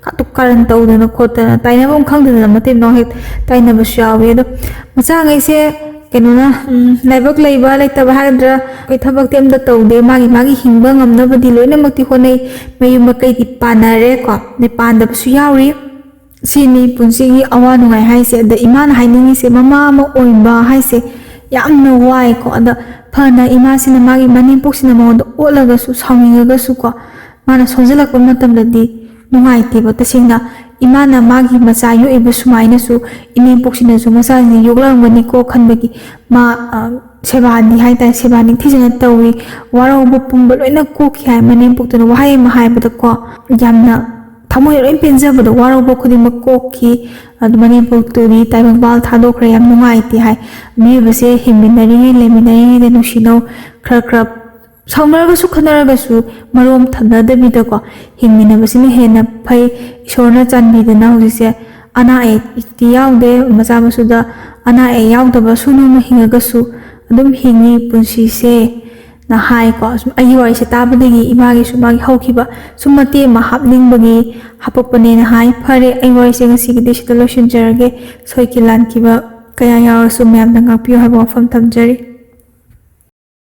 ka tu karan tau na khota na tai na bom khang de na mate no he tai na ba shawe do macha ngai se kenu na laibak leiba leita ba hadra kai thabak tem da tau de magi hingba ngam na ba di loina mak ti khonai mayum ma kai ti panare ko ne pan da su yauri sini punsi gi awa nungai hai se da iman hai ningi se mama ma oimba hai se yamna wai ko da phana ima sina magi manin pok sina mo do olaga su sawinga ga su ko mana sonjala ko matam da di nungai te ba ta singna imana magi macha yo ibu sumaina su inin pok sina su macha ni yoglang bani ko khanbagi ma seba ni hai ta seba ni thijana tawi waro bu pumba loina ko khi hai manin pok tana wahai ma hai ba ko yamna thamoi roin penja ba do waro bo khudi ma ko khi admani pok tu ni tai bang bal tha do khra yam nungai ti hai mi ba se himinari leminari de no shino khra sawmar ga su khanara ga su marom thana de mi da ko hingmina ba sin hena phai ishorna chanbi de na hu se ana e ti yaw de macha ma su da ana e yaw da ba su no ma hinga ga su adum hingi punsi se na hai ko ai wai se ta ba de gi ima gi su ma gi hauki ba sumate ma hapling ba gi hapok pa ne na hai phare ai wai se ngasi gi de shi da lotion jarage soi ki lan ki ba ꯀꯌꯥ ꯌꯥꯎꯔꯁꯨ ꯃꯌꯥꯝꯅ ꯉꯥꯛꯄꯤꯌꯨ ꯍꯥꯏꯕ ꯋꯥꯐꯝ ꯊꯝꯖꯔꯤ꯫